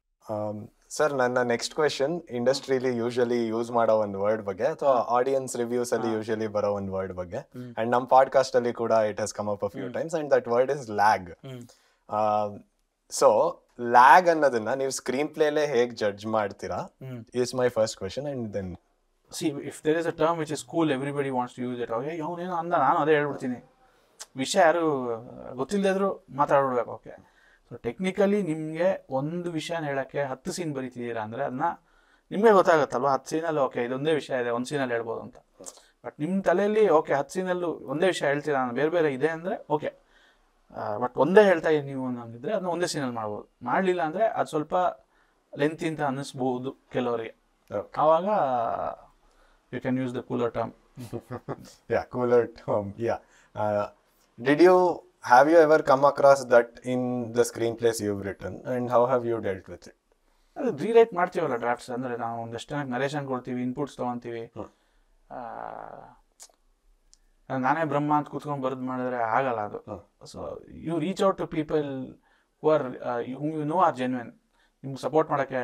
ಸರ್, ನನ್ನ ನೆಕ್ಸ್ಟ್ ಕ್ವೆಶನ್ ಇಂಡಸ್ಟ್ರಿಲಿ ಯೂಶಲಿ ಯೂಸ್ ಮಾಡೋ ಒಂದು ವರ್ಡ್ ಬಗ್ಗೆ ಅಥವಾ ಆಡಿಯನ್ಸ್ ರಿವ್ಯೂಸ್ ಅಲ್ಲಿ ಯೂಶಲಿ ಬರೋ ಒಂದು ವರ್ಡ್ ಬಗ್ಗೆ, ಅಂಡ್ ನಮ್ಮ ಪಾಡ್ಕಾಸ್ಟ್ ಅಲ್ಲಿ ಕೂಡ it has come up a few times, and that word is lag. So lag ಅನ್ನೋದನ್ನ ನೀವು ಸ್ಕ್ರೀನ್ ಪ್ಲೇಲೇ ಹೇಗೆ ಜಡ್ಜ್ ಮಾಡ್ತೀರಾ is my first question. And then if there is a term which is cool, everybody wants to use it. ಅವನೇನೋ ಅಂದ, ನಾನು ಅದೇ ಹೇಳ್ಬಿಡ್ತೀನಿ. ವಿಷಯ ಯಾರು ಗೊತ್ತಿಲ್ಲದಿದ್ರು ಮಾತಾಡ್ಬಿಡ್ಬೇಕು. ಓಕೆ, ಸೊ ಟೆಕ್ನಿಕಲಿ ನಿಮಗೆ ಒಂದು ವಿಷಯನ ಹೇಳೋಕ್ಕೆ 10 ಸೀನ್ ಬರೀತಿದ್ದೀರಾ ಅಂದರೆ ಅದನ್ನ ನಿಮಗೆ ಗೊತ್ತಾಗುತ್ತಲ್ವ, 10 ಸೀನಲ್ಲಿ ಓಕೆ ಇದೊಂದೇ ವಿಷಯ ಇದೆ, 1 ಸೀನಲ್ಲಿ ಹೇಳ್ಬೋದು ಅಂತ. ಬಟ್ ನಿಮ್ಮ ತಲೆಯಲ್ಲಿ ಓಕೆ 10 ಸೀನಲ್ಲೂ ಒಂದೇ ವಿಷಯ ಹೇಳ್ತೀರಾ, ಬೇರೆ ಬೇರೆ ಇದೆ ಅಂದರೆ ಓಕೆ, ಬಟ್ ಒಂದೇ ಹೇಳ್ತಾ ಇದ್ದೀನಿ ನೀವು ಅನ್ನೋಂಗಿದ್ರೆ ಅದನ್ನ ಒಂದೇ ಸೀನಲ್ಲಿ ಮಾಡ್ಬೋದು. ಮಾಡಲಿಲ್ಲ ಅಂದರೆ ಅದು ಸ್ವಲ್ಪ ಲೆಂತಿ ಅಂತ ಅನ್ನಿಸ್ಬೋದು ಕೆಲವರಿಗೆ. ಆವಾಗ you can use the cooler term. Cooler term. Have you ever come across that in the screenplays you've written, and how have you dealt with it? ಅದು ರೀರೈಟ್ ಮಾಡ್ತೀವಲ್ಲ ಡ್ರಾಫ್ಟ್ಸ್, ಅಂದರೆ ನಾವು ಒಂದಷ್ಟು ಜನಕ್ಕೆ ನರೇಷನ್ ಕೊಡ್ತೀವಿ, ಇನ್ಪುಟ್ಸ್ ತೊಗೊತೀವಿ. ನಾನೇ ಬ್ರಹ್ಮ ಅಂತ ಕೂತ್ಕೊಂಡು ಬರೆದು ಮಾಡಿದ್ರೆ ಆಗಲ್ಲ ಅದು. So you reach out to people who are you know are genuine, ನಿಮ್ಗೆ ಸಪೋರ್ಟ್ ಮಾಡೋಕ್ಕೆ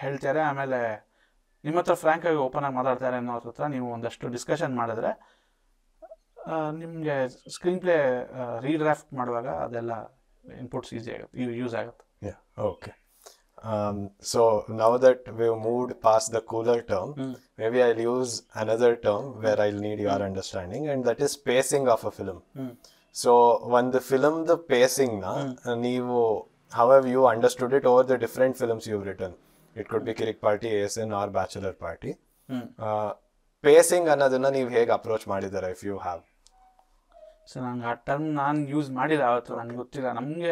ಹೇಳ್ತಾರೆ. ಆಮೇಲೆ ನಿಮ್ಮ ಹತ್ರ ಫ್ರ್ಯಾಂಕಾಗಿ ಓಪನ್ ಆಗಿ ಮಾತಾಡ್ತಾರೆ ಅನ್ನೋದ್ರ ಹತ್ರ ನೀವು ಒಂದಷ್ಟು ಡಿಸ್ಕಷನ್ ಮಾಡಿದ್ರೆ ನಿಮಗೆ ಸ್ಕ್ರೀನ್ ಪ್ಲೇ ರೀಡ್ರಾಫ್ಟ್ ಮಾಡುವಾಗ ಅದೆಲ್ಲ ಇನ್ಪುಟ್ಸ್ ಈಸಿ ಆಗುತ್ತೆ, ಯೂಸ್ ಆಗುತ್ತೆ. Okay. So now that we've moved past the cooler term, maybe I'll use another term where I'll need your understanding, and that is pacing of a film. So when the film, the pacing na neevu, how have you understood it over the different films you've written? It could be Kirik Party, ASN or Bachelor Party. Pacing ಅನ್ನೋದನ್ನ ನೀವು ಹೇಗೆ approach ಮಾಡಿದ್ದಾರೆ, if you have? So ನಂಗೆ ಆ term ನಾನು use ಮಾಡಿಲ್ಲ ಅವತ್ತು, ನನಗೆ ಗೊತ್ತಿಲ್ಲ. ನಮಗೆ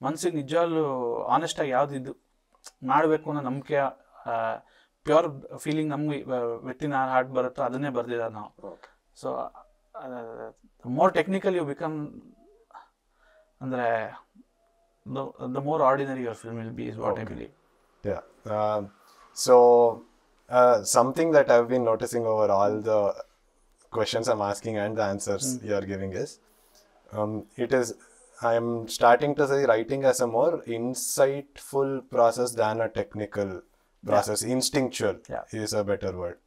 ಮನಸ್ಸಿಗೆ ನಿಜವಾಗ್ಲೂ ಆನೆಸ್ಟಾಗಿ ಯಾವುದಿದ್ದು ಮಾಡಬೇಕು ಅನ್ನೋ ನಂಬಿಕೆ, ಪ್ಯೂರ್ ಫೀಲಿಂಗ್ ನಮ್ಗೆ ವಿತಿನ್ ಹಾರ್ಟ್ ಬರುತ್ತೋ ಅದನ್ನೇ ಬರ್ದಿರೋದು ನಾವು. So more technical you become, ಅಂದರೆ the more ordinary your film will be is what I believe. So something that I've been noticing over all the questions I'm asking and the answers you're giving is, I'm starting to see writing as a more insightful process than a technical process. Instinctual is a better word.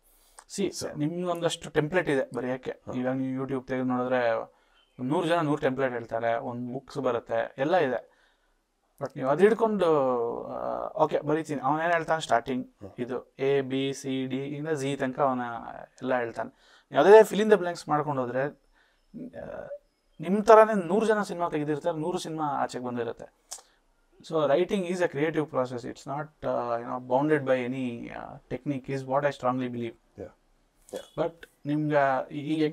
ನಿಮ್ಗೆ ಒಂದಷ್ಟು template ಇದೆ ಬರೆಯೋಕ್ಕೆ. ಇವಾಗ ನೀವು YouTube ತೆಗೆದು ನೋಡಿದ್ರೆ 100 ಜನ 100 template ಹೇಳ್ತಾರೆ, ಒಂದು ಬುಕ್ಸ್ ಬರುತ್ತೆ, ಎಲ್ಲ ಇದೆ. ಬಟ್ ನೀವು ಅದು ಹಿಡ್ಕೊಂಡು ಓಕೆ ಬರೀತೀನಿ, ಅವನೇನು ಹೇಳ್ತಾನೆ ಸ್ಟಾರ್ಟಿಂಗ್ ಇದು ABCD ಇಂದ Z ತನಕ ಅವನ ಎಲ್ಲ ಹೇಳ್ತಾನೆ. ಯಾವುದೇ ಫಿಲ್ ಇನ್ ದ ಬ್ಲ್ಯಾಂಕ್ಸ್ ಮಾಡ್ಕೊಂಡು ಹೋದರೆ ನಿಮ್ಮ ಥರನೇ 100 ಜನ ಸಿನಿಮಾ ತೆಗೆದಿರ್ತಾರೆ, 100 ಸಿನಿಮಾ ಆಚೆಗೆ ಬಂದಿರುತ್ತೆ. So writing is a creative process, it's not bounded by any technique is what I strongly believe. But ನಿಮ್ಗೆ ಈಗ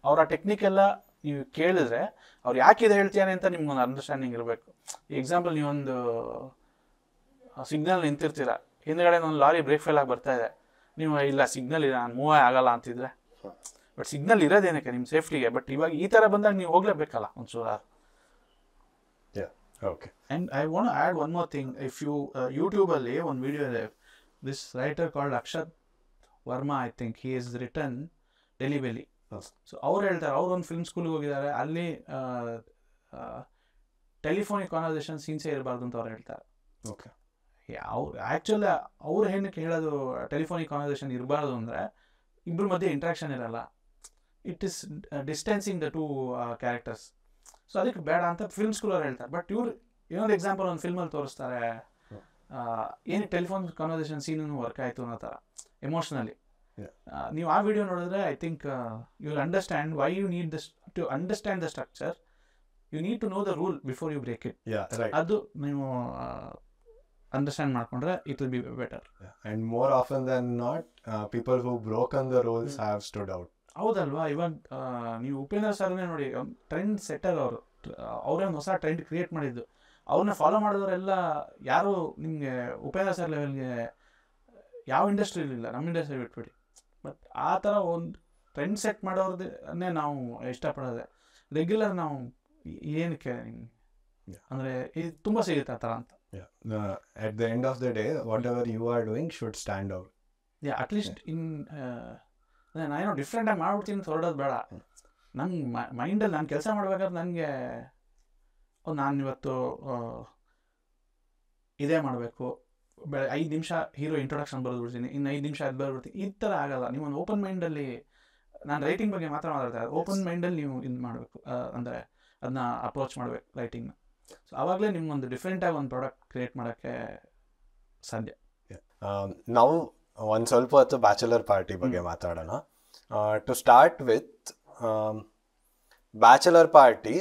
ಅವರ ಟೆಕ್ನಿಕ್ ಎಲ್ಲ ನೀವು ಕೇಳಿದ್ರೆ ಅವ್ರು ಯಾಕಿದೆ ಹೇಳ್ತಾನೆ ಅಂತ ನಿಮ್ಗೊಂದು ಅಂಡರ್ಸ್ಟ್ಯಾಂಡಿಂಗ್ ಇರಬೇಕು. ಈ ಎಕ್ಸಾಂಪಲ್, ನೀವೊಂದು ಸಿಗ್ನಲ್ ನಿಂತಿರ್ತೀರ, ಹಿಂದ್ಗಡೆ ಒಂದು ಲಾರಿ ಬ್ರೇಕ್ ಫೇಲ್ ಆಗಿ ಬರ್ತಾ ಇದೆ, ನೀವು ಇಲ್ಲ ಸಿಗ್ನಲ್ ಇದೆ ನಾನು ಮೂವ್ ಆಗಲ್ಲ ಅಂತಿದ್ರೆ, ಬಟ್ ಸಿಗ್ನಲ್ ಇರೋದೇನಕ್ಕೆ ನಿಮ್ಮ ಸೇಫ್ಟಿಗೆ. ಬಟ್ ಇವಾಗ ಈ ಥರ ಬಂದಾಗ ನೀವು ಹೋಗ್ಲೇಬೇಕಲ್ಲ ಒಂಚೂರು. And I want to add one more thing. If you ಯೂಟ್ಯೂಬಲ್ಲಿ ಒಂದು ವಿಡಿಯೋ ಇದೆ, this writer called Akshat Varma, I think he is written Delhi Belly. So ಅವ್ರು ಹೇಳ್ತಾರೆ, ಅವ್ರು ಒಂದು ಫಿಲ್ಮ್ ಸ್ಕೂಲ್ಗೆ ಹೋಗಿದ್ದಾರೆ, ಅಲ್ಲಿ ಟೆಲಿಫೋನಿಕ್ ಕಾನ್ವರ್ಸೇಷನ್ ಸೀನ್ಸೇ ಇರಬಾರ್ದು ಅಂತ ಅವ್ರು ಹೇಳ್ತಾರೆ. ಓಕೆ, ಆ್ಯಕ್ಚುಲಿ ಅವ್ರು ಏನಕ್ಕೆ ಹೇಳೋದು ಟೆಲಿಫೋನಿಕ್ ಕಾನ್ವರ್ಸೇಷನ್ ಇರಬಾರ್ದು ಅಂದರೆ ಇಬ್ಬರ ಮಧ್ಯೆ ಇಂಟ್ರಾಕ್ಷನ್ ಇರಲ್ಲ, it is distancing the two characters. So ಅದಕ್ಕೆ ಬೇಡ ಅಂತ ಫಿಲ್ಮ್ ಸ್ಕೂಲವ್ರು ಹೇಳ್ತಾರೆ. ಬಟ್ ಇವ್ರು ಇನ್ನೊಂದು ಎಕ್ಸಾಂಪಲ್ ಒಂದು ಫಿಲ್ಮಲ್ಲಿ ತೋರಿಸ್ತಾರೆ, ಏನಕ್ಕೆ ಟೆಲಿಫೋನ್ ಕಾನ್ವರ್ಸೇಷನ್ ಸೀನು ವರ್ಕ್ ಆಯಿತು ಅನ್ನೋ ಥರ ಎಮೋಷ್ನಲಿ. ನೀವು ಆ ವಿಡಿಯೋ ನೋಡಿದ್ರೆ I think you will understand why you need this to understand the structure. You need to know the rule before you break it. ಅದು ನೀವು ಅಂಡರ್ಸ್ಟ್ಯಾಂಡ್ ಮಾಡ್ಕೊಂಡ್ರೆ it will be better. And more often than not people who broken the rules have stood out. ಹೌದಲ್ವಾ? ಇವಾಗ ನೀವು ಉಪೇಂದ್ರ ಸರ್ನೇ ನೋಡಿ, trend setter ಅವರು, ಅವರೇ ಒಂದು ಹೊಸ ಟ್ರೆಂಡ್ ಕ್ರಿಯೇಟ್ ಮಾಡಿದ್ದು. ಅವ್ರನ್ನ ಫಾಲೋ ಮಾಡಿದವರೆಲ್ಲ ಯಾರು ನಿಮಗೆ ಉಪೇಂದ್ರ ಸರ್ ಲೆವೆಲ್ಗೆ ಯಾವ ಇಂಡಸ್ಟ್ರಿಲಿ ಇಲ್ಲ, ನಮ್ಮ ಇಂಡಸ್ಟ್ರಿ ಬಿಟ್ಬಿಡಿ. ಬಟ್ ಆ ಥರ ಒಂದು ಟ್ರೆಂಡ್ ಸೆಟ್ ಮಾಡೋರನ್ನೇ ನಾವು ಇಷ್ಟಪಡೋದೆ. ರೆಗ್ಯುಲರ್ ನಾವು ಏನಕ್ಕೆ ಅಂದರೆ ಇದು ತುಂಬ ಸಿಗುತ್ತೆ ಆ ಥರ ಅಂತ. At the end of the day, whatever you are doing should stand out. At least ನಾನು ಡಿಫ್ರೆಂಟಾಗಿ ಮಾಡ್ಬಿಡ್ತೀನಿ ಹೊರಡೋದು ಬೇಡ. ನಂಗೆ ಮೈಂಡಲ್ಲಿ ನಾನು ಕೆಲಸ ಮಾಡ್ಬೇಕಾದ್ರೆ ನನಗೆ ನಾನು ಇವತ್ತು ಇದೇ ಮಾಡಬೇಕು, 5 ನಿಮಿಷ ಹೀರೋ ಇಂಟ್ರೊಡಕ್ಷನ್ ಬರೆದ್ಬಿಡ್ತೀನಿ, ಇನ್ನು 5 ನಿಮಿಷ ಅದು ಬರೆದ್ಬಿಡ್ತೀನಿ, ಈ ಥರ ಆಗಲ್ಲ. ನೀವು ಒಂದು ಓಪನ್ ಮೈಂಡಲ್ಲಿ, ನಾನು ರೈಟಿಂಗ್ ಬಗ್ಗೆ ಮಾತ್ರ ಮಾತಾಡ್ತಾ ಇದ್ದೆ, ಓಪನ್ ಮೈಂಡಲ್ಲಿ ನೀವು ಇದು ಮಾಡಬೇಕು, ಅಂದರೆ ಅದನ್ನ ಅಪ್ರೋಚ್ ಮಾಡಬೇಕು ರೈಟಿಂಗ್ನ. ಸೊ ಆವಾಗಲೇ ನಿಮ್ಗೊಂದು ಡಿಫ್ರೆಂಟಾಗಿ ಒಂದು ಪ್ರಾಡಕ್ಟ್ ಕ್ರಿಯೇಟ್ ಮಾಡೋಕ್ಕೆ ಸಾಧ್ಯ. ನಾವು ಒಂದು ಸ್ವಲ್ಪ ಹೊತ್ತು ಬ್ಯಾಚುಲರ್ ಪಾರ್ಟಿ ಬಗ್ಗೆ ಮಾತಾಡೋಣ. To start with, Bachelor Party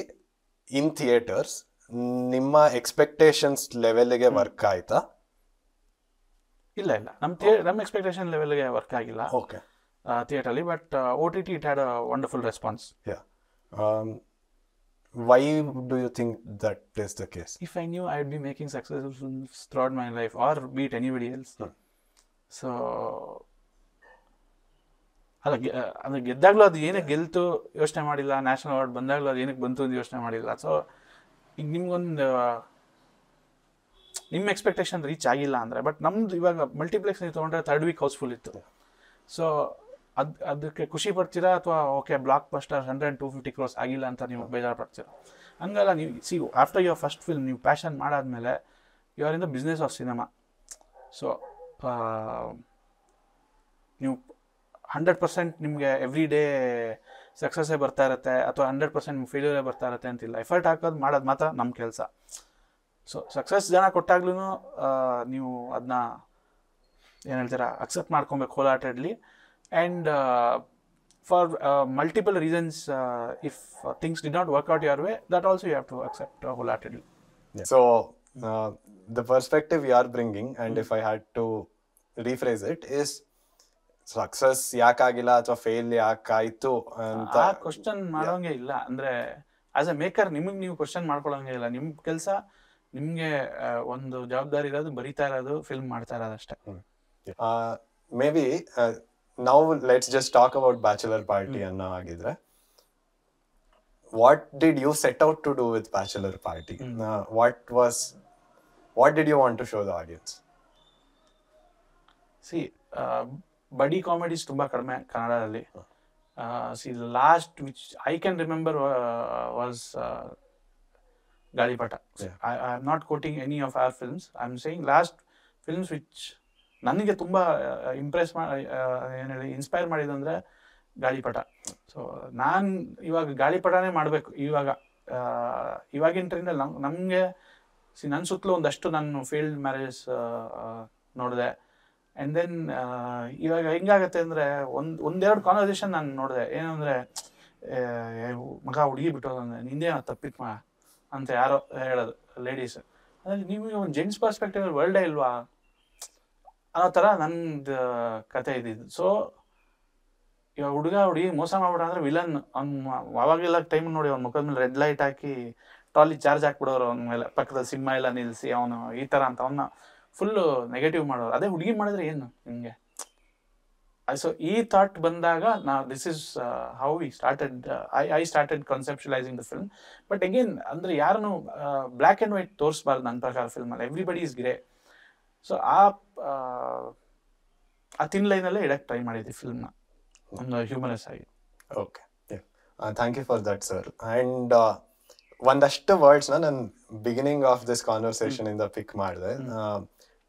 in theatres ನಿಮ್ಮ ಎಕ್ಸ್ಪೆಕ್ಟೇಷನ್ಸ್ ಲೆವೆಲ್ಗೆ ವರ್ಕ್ ಆಯ್ತಾ? ಇಲ್ಲ, ನಮ್ಮ ಎಕ್ಸ್ಪೆಕ್ಟೇಷನ್ ಲೆವೆಲ್ಗೆ ವರ್ಕ್ ಆಗಿಲ್ಲ ಥಿಯೇಟರಲ್ಲಿ. But OTT it had a wonderful response. Why do you think that is the case? If I knew I would be making successful films throughout my life, or be it anybody else. So ಅದು ಗೆದ್ದಾಗಲೂ ಅದು ಏನಕ್ಕೆ ಗೆಲ್ತು ಯೋಚನೆ ಮಾಡಿಲ್ಲ, national award ಬಂದಾಗಲೂ ಅದು ಏನಕ್ಕೆ ಬಂತು ಅಂತ ಯೋಚನೆ ಮಾಡಿಲ್ಲ. ಸೊ ಈಗ ನಿಮ್ಗೊಂದು ನಿಮ್ಮ ಎಕ್ಸ್ಪೆಕ್ಟೇಷನ್ ರೀಚ್ ಆಗಿಲ್ಲ ಅಂದರೆ, ಬಟ್ ನಮ್ದು ಇವಾಗ ಮಲ್ಟಿಪ್ಲೆಕ್ಸ್ ನೀವು ತೊಗೊಂಡ್ರೆ 3rd week ಹೌಸ್ಫುಲ್ ಇತ್ತು. ಸೊ ಅದಕ್ಕೆ ಖುಷಿ ಪಡ್ತೀರಾ, ಅಥವಾ ಓಕೆ ಬ್ಲಾಕ್ ಬಸ್ಟರ್ 100-250 crores ಆಗಿಲ್ಲ ಅಂತ ನೀವು ಬೇಜಾರು ಪಡ್ತೀರಾ? ಹಂಗಲ್ಲ. ನೀವು ಆಫ್ಟರ್ ಯುವರ್ ಫಸ್ಟ್ ಫಿಲ್ಮ್ ನೀವು ಪ್ಯಾಷನ್ ಮಾಡಾದ್ಮೇಲೆ you are in the business of cinema. So ನೀವು 100% ನಿಮಗೆ ಎವ್ರಿ ಡೇ ಸಕ್ಸಸ್ಸೇ ಬರ್ತಾ ಇರುತ್ತೆ, ಅಥವಾ 100% ನಿಮ್ಗೆ ಫೇಲ್ಯೂರೇ ಬರ್ತಾ ಇರುತ್ತೆ ಅಂತಿಲ್ಲ. ಎಫರ್ಟ್ ಹಾಕೋದು ಮಾಡೋದು ಮಾತ್ರ ನಮ್ಮ ಕೆಲಸ. ಸೊ ಸಕ್ಸಸ್ ಜನ ಕೊಟ್ಟಾಗ್ಲೂ ನೀವು ಅದನ್ನ ಏನು ಹೇಳ್ತೀರಾ, ಅಕ್ಸೆಪ್ಟ್ ಮಾಡ್ಕೊಬೇಕು wholeheartedly. And for multiple reasons, if things did not work out your way, that also you have to accept wholeheartedly. So the perspective you are bringing, and if I had to rephrase it, is success ಯಾಕಾಗಿಲ್ಲ ಅಥವಾ fail ಯಾಕಾಯ್ತು ಅಂತ question ಮಾಡೋಂಗೆ ಇಲ್ಲ. ಅಂದರೆ as A maker ನಿಮಗೆ ನೀವು question ಮಾಡ್ಕೊಳ್ಳೋಂಗೆ ಇಲ್ಲ. ನಿಮ್ಮ ಕೆಲಸ, ನಿಮಗೆ ಒಂದು ಜವಾಬ್ದಾರಿ ಇರೋದು ಬರೀತಾ ಇರೋದು, ಫಿಲ್ಮ್ ಮಾಡ್ತಾ ಇರೋದು ಅಷ್ಟೇ. May be now let's just talk about bachelor party anna agidre. What did you set out to do with bachelor party? What did you want to show the audience? See, buddy comedies tumba kadme kannadalli. See, the last which I can remember was Galipata. I am not quoting any of our films. I am saying last films which ನನಗೆ ತುಂಬ inspire ಮಾಡಿದಂದರೆ ಗಾಳಿಪಟ. So ನಾನು ಇವಾಗ ಗಾಳಿಪಟನೇ ಮಾಡಬೇಕು. ಇವಾಗಿನ ಟ್ರೆಂಡಲ್ಲಿ ನಮಗೆ ನನ್ನ ಸುತ್ತಲೂ ಒಂದಷ್ಟು ನಾನು ಫೇಲ್ಡ್ ಮ್ಯಾರೇಜಸ್ ನೋಡಿದೆ. ಆ್ಯಂಡ್ ದೆನ್ ಇವಾಗ ಹೆಂಗಾಗತ್ತೆ ಅಂದರೆ ಒಂದೆರಡು ಕಾನ್ವರ್ಸೇಷನ್ ನಾನು ನೋಡಿದೆ. ಏನಂದರೆ, ಮಗ ಹುಡುಗಿ ಬಿಟ್ಟೋದು ಅಂದರೆ ನಿಂದೇ ತಪ್ಪಿತ್ತು ಮಗ ಅಂತ ಯಾರೋ ಹೇಳೋದು ಲೇಡೀಸ್. ಅಂದರೆ ನೀವು ಒಂದು ಜೆಂಟ್ಸ್ ಪರ್ಸ್ಪೆಕ್ಟಿವ್ ವರ್ಲ್ಡೇ ಇಲ್ವಾ ಅನ್ನೋ ಥರ ನಂದು ಕತೆ ಇದ್ದಿದ್ದು. ಸೊ ಇವಾಗ ಹುಡುಗಿ ಮೋಸ ಮಾಡ್ಬಿಡ ಅಂದರೆ ವಿಲನ್. ಅವ್ನು ಅವಾಗೆಲ್ಲ ಟೈಮ್ ನೋಡಿ ಅವ್ನ ಮುಖದ ಮೇಲೆ ರೆಡ್ ಲೈಟ್ ಹಾಕಿ ಟ್ರಾಲಿ ಚಾರ್ಜ್ ಹಾಕ್ಬಿಡೋರು, ಅವನ ಮೇಲೆ ಪಕ್ಕದಲ್ಲಿ ಸಿನಿಮಾ ಎಲ್ಲ ನಿಲ್ಲಿಸಿ ಅವನು ಈ ಥರ ಅಂತ ಅವನ್ನ ಫುಲ್ಲು ನೆಗೆಟಿವ್ ಮಾಡೋರು. ಅದೇ ಹುಡುಗಿ ಮಾಡಿದ್ರೆ ಏನು ನಿಮಗೆ? ಸೊ ಈ ಥಾಟ್ ಬಂದಾಗ this is how we started. I started conceptualising the film. But again ಅಂದರೆ ಯಾರನ್ನು ಬ್ಲ್ಯಾಕ್ ಆ್ಯಂಡ್ ವೈಟ್ ತೋರಿಸ್ಬಾರ್ದು ನನ್ನ ಪ್ರಕಾರ ಫಿಲ್ಮಲ್ಲಿ. Everybody is grey. ಸೊ ಆ ತಿನ್ ಲೈನಲ್ಲೇ ಇಡಕ್ಕೆ ಟ್ರೈ ಮಾಡಿದ್ವಿ ಫಿಲ್ಮ್ನ, ಒಂದು ಹ್ಯೂಮರಸ್ ಆಗಿ. Okay, thank you for that sir. And ಒಂದಷ್ಟು ವರ್ಡ್ಸ್ನ ನಾನು ಬಿಗಿನಿಂಗ್ ಆಫ್ ದಿಸ್ ಕಾನ್ವರ್ಸೇಷನ್ ಇಂದ ಪಿಕ್ ಮಾಡಿದೆ.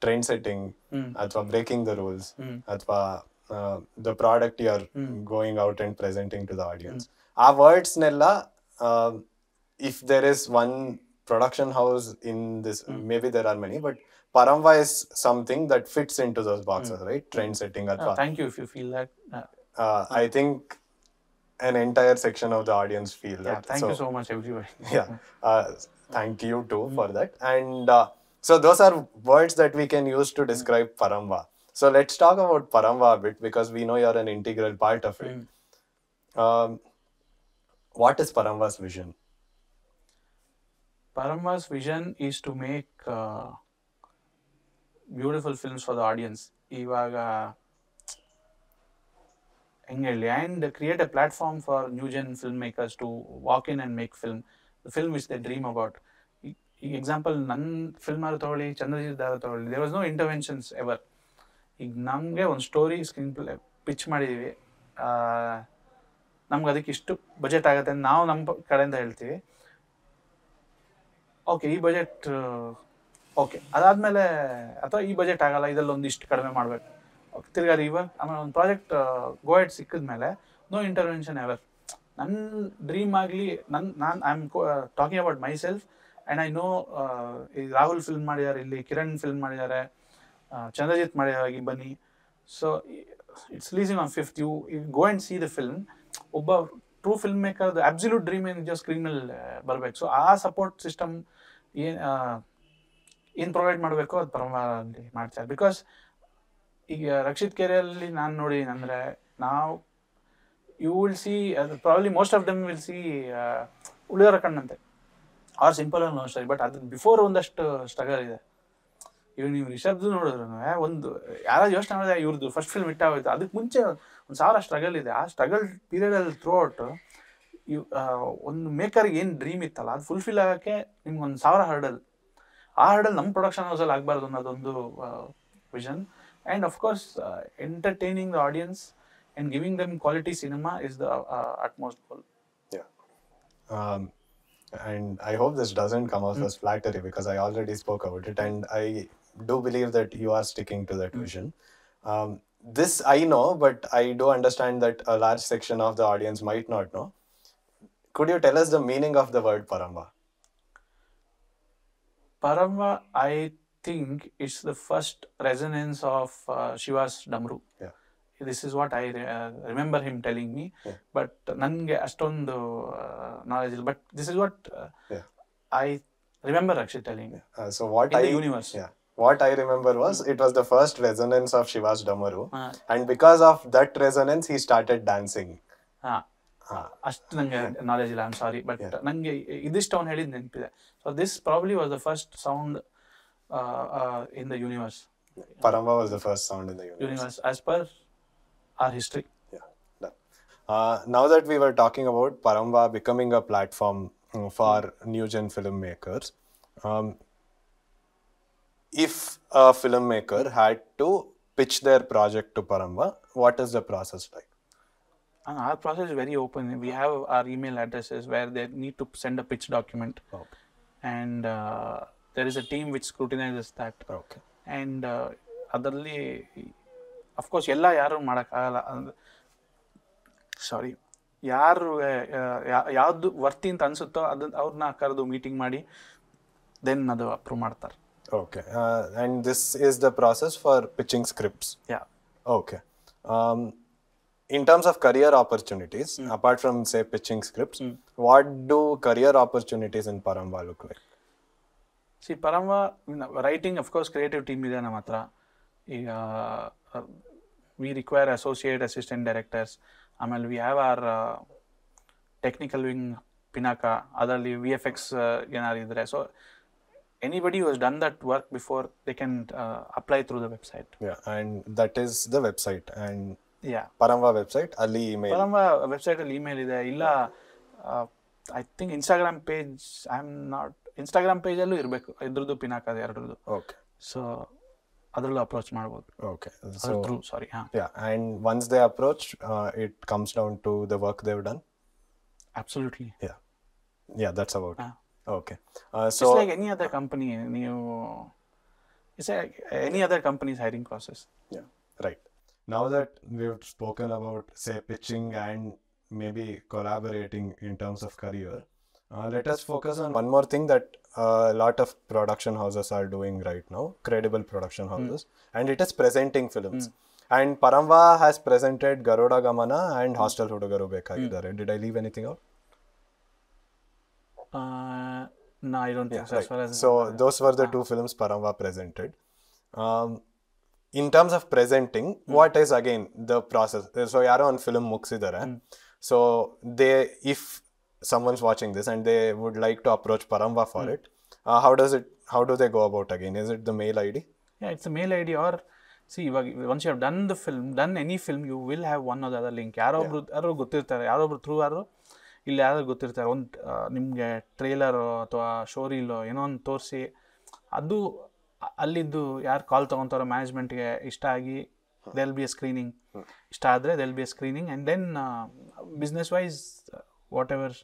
ಟ್ರೆಂಡ್ ಸೆಟ್ಟಿಂಗ್ ಅಥವಾ ಬ್ರೇಕಿಂಗ್ ದ ರೂಲ್ಸ್ ಅಥವಾ the product you are going out and presenting to the audience, ಆ ವರ್ಡ್ಸ್ನೆಲ್ಲ if there is one production house in this, maybe there are many, but Paramva is something that fits into those boxes, right? Trend setting. Thank you if you feel that. I think an entire section of the audience feel that. Yeah, thank you so much, everybody. Yeah, thank you too for that. And so those are words that we can use to describe Paramva. So let's talk about Paramva a bit, because we know you're an integral part of it. What is Paramva's vision? Paramva's vision is to make beautiful films for the audience. Ivaga and create a platform for new gen filmmakers to walk in and make the film which they dream about. Example, ನನ್ನ film ಆರು ತಗೊಳ್ಳಿ, ಚಂದ್ರಜಿತ್ ಆರು ತಗೊಳ್ಳಿ, there was no interventions ever. ಈಗ ನಮಗೆ ಒಂದು story screen play pitch ಮಾಡಿದ್ದೀವಿ, ನಮ್ಗೆ ಅದಕ್ಕೆ ಇಷ್ಟು ಬಜೆಟ್ ಆಗುತ್ತೆ ಅಂತ ನಾವು ನಮ್ಮ ಕಡೆಯಿಂದ ಹೇಳ್ತೀವಿ. ಓಕೆ, ಈ ಬಜೆಟ್ ಓಕೆ, ಅದಾದಮೇಲೆ ಅಥವಾ ಈ ಬಜೆಟ್ ಆಗಲ್ಲ, ಇದರಲ್ಲಿ ಒಂದಿಷ್ಟು ಕಡಿಮೆ ಮಾಡಬೇಕು, ಓಕೆ ತಿರ್ಗಾ ಇವಾಗ ಆಮೇಲೆ ಒಂದು ಪ್ರಾಜೆಕ್ಟ್ ಗೋಯೆಟ್ ಸಿಕ್ಕಿದ್ಮೇಲೆ ನೋ ಇಂಟರ್ವೆನ್ಷನ್ ಎವರ್. ನನ್ನ ಡ್ರೀಮ್ ಆಗಲಿ, ನಾನು I am talking about my self and I know, ಈ ರಾಹುಲ್ ಫಿಲ್ಮ್ ಮಾಡಿದ್ದಾರೆ, ಇಲ್ಲಿ ಕಿರಣ್ ಫಿಲ್ಮ್ ಮಾಡಿದ್ದಾರೆ, ಚಂದ್ರಜಿತ್ ಮಾಡಿದಾಗಿ ಬನ್ನಿ. So it's releasing on 5th, you go and see the film. ಒಬ್ಬ true film maker absolute dream ಏನಿದೆಯೋ ಸ್ಕ್ರೀನ್ ಮೇಲೆ ಬರಬೇಕು. ಸೊ ಆ ಸಪೋರ್ಟ್ ಸಿಸ್ಟಮ್ ಏನು ಪ್ರೊವೈಡ್ ಮಾಡಬೇಕು ಅದು ಪರವಾಗಿ ಮಾಡ್ತಾರೆ. ಬಿಕಾಸ್ ಈಗ ರಕ್ಷಿತ್ ಕೆರೆಯಲ್ಲಿ ನಾನು ನೋಡಿ ಅಂದರೆ, ನಾವು you will see probably most of them will see ಉಳಿಯೋರ ಕಣ್ಣಂತೆ ಆರ್ ಸಿಂಪಲ್ ಆಗಿ ನೋ ಸ್ಟೋರಿ, ಬಟ್ ಅದ್ರ ಬಿಫೋರ್ ಒಂದಷ್ಟು ಸ್ಟ್ರಗಲ್ ಇದೆ. ಇವಾಗ ನೀವು ರಿಷಬ್ದು ನೋಡಿದ್ರು ಒಂದು ಯಾರು ಯೋಚನೆ ಮಾಡಿದ್ರೆ ಇವ್ರದ್ದು ಫಸ್ಟ್ ಫಿಲ್ಮ್ ಹಿಟ್ ಆಗೋಯ್ತು, ಅದಕ್ಕೆ ಮುಂಚೆ 1000 ಸ್ಟ್ರಗಲ್ ಇದೆ. ಆ ಸ್ಟ್ರಗಲ್ ಪೀರಿಯಡಲ್ಲಿ ಥ್ರೂ ಔಟ್ ಒಂದು ಮೇಕರ್ಗೆ ಏನು ಡ್ರೀಮ್ ಇತ್ತಲ್ಲ ಅದು ಫುಲ್ಫಿಲ್ ಆಗೋಕ್ಕೆ ನಿಮ್ಗೆ 1000 ಹರ್ಡಲ್. ಆ ಹರ್ಡಲ್ ನಮ್ಮ ಪ್ರೊಡಕ್ಷನ್ ಹೌಸಲ್ಲಿ ಆಗಬಾರ್ದು ಅನ್ನೋದೊಂದು vision. And of course entertaining the audience and giving them quality cinema is the utmost goal. And I hope this doesn't come off as flattery, because I already spoke about it, and I do believe that you are sticking to that vision. This I know, but I do understand that a large section of the audience might not know. Could you tell us the meaning of the word Paramva? Paramva, I think it's the first resonance of Shiva's Damru. Yeah. This is what I remember him telling me. Yeah. But nange astondu knowledge ಇಲ್ಲ. But this is what I remember actually telling me. So what in the universe. Yeah. What I remember was it was the first resonance of Shiva's Damaru, and because of that resonance he started dancing. ಅಷ್ಟು ನಂಗೆ knowledge ಇಲ್ಲ, I am sorry, but ನನಗೆ ಇದಿಷ್ಟು ಅವ್ನು ಹೇಳಿದ್ದು ನೆನಪಿದೆ. So this probably was the first sound in the universe. Paramva was the first sound in the universe as per our history. Now that we were talking about Paramva becoming a platform for new gen filmmakers, if a filmmaker had to pitch their project to Paramva, what is the process like? Our process is very open. We have our email addresses where they need to send a pitch document. Okay. And there is a team which scrutinizes that. Okay. And ಅದರಲ್ಲಿ of course ಎಲ್ಲ ಯಾರು ಮಾಡೋಕ್ಕಾಗಲ್ಲ. ಸಾರಿ, ಯಾರು ಯಾವುದು ವರ್ತಿ ಅಂತ ಅನಿಸುತ್ತೋ ಅದನ್ನ ಅವ್ರನ್ನ ಕರೆದು ಮೀಟಿಂಗ್ ಮಾಡಿ ದೆನ್ ಅದು ಅಪ್ರೂವ್ ಮಾಡ್ತಾರೆ. Okay. And this is the process for pitching scripts? Yeah. Okay. In terms of career opportunities, apart from say pitching scripts, what do career opportunities in Paramva look like? See, Paramva, writing, of course, creative team ಇದೆ ನಮ್ಮ ಹತ್ರ. ಈಗ we require associate assistant directors. ಆಮೇಲೆ we have our technical wing Pinaka, ಅದರಲ್ಲಿ VFX ಏನಾರು ಇದ್ರೆ. So anybody who has done that work before, they can apply through the website. Yeah, and that is the website. And yeah, Paramva website ಅಲ್ಲಿ email. Paramva website ಅಲ್ಲಿ email ಇದೆ. ಇಲ್ಲ I think Instagram page, I am not, Instagram ಪೇಜಲ್ಲೂ ಇರಬೇಕು ಇದ್ರದ್ದು ಪಿನಾಕ ಎರಡರದ್ದು. Okay. So ಅದರಲ್ಲೂ approach ಮಾಡ್ಬೋದು. Okay. So sorry, yeah, and once they approach, it comes down to the work they've done. Absolutely. Yeah, that's about it. Okay. So it's like any other company. ನೀವು It's like any other company's hiring process. Yeah, right. Now that we've spoken about, say, pitching and maybe collaborating in terms of career, let us focus on one more thing that a lot of production houses are doing right now, credible production houses, and it is presenting films. And Paramva has presented Garuda Gamana and Hostel Hudugaru Bekagidare. Did I leave anything out? No, I don't think so. As Right. far as So those were the two films Paramva presented. In terms of presenting, what is again the process? So ಯಾರೋ ಒಂದು film ಮುಗಿಸಿದ್ದಾರೆ. So if someone's watching this and they would like to approach Paramva for it, how do they go about again? Is it the mail ID? Yeah, it's a mail ID or see, once you have done any film, you will have one or the other link. ಯಾರೋ ಗೊತ್ತಿರ್ತಾರೆ, ಯಾರೊಬ್ರು through ಯಾರು ಇಲ್ಲಿ ಯಾರು ಗೊತ್ತಿರ್ತಾರೆ, ಒಂದು ನಿಮಗೆ trailer ಅಥವಾ show ರೀಲೋ ಏನೋ ಒಂದು ತೋರಿಸಿ, ಅದು ಅಲ್ಲಿದ್ದು ಯಾರು ಕಾಲ್ ತೊಗೊತಾರೋ ಮ್ಯಾನೇಜ್ಮೆಂಟ್ಗೆ ಇಷ್ಟ ಆಗಿ ದೆಲ್ ಬಿ ಎ ಸ್ಕ್ರೀನಿಂಗ್, ಇಷ್ಟ ಆದರೆ there'll be a screening, and then business wise whatever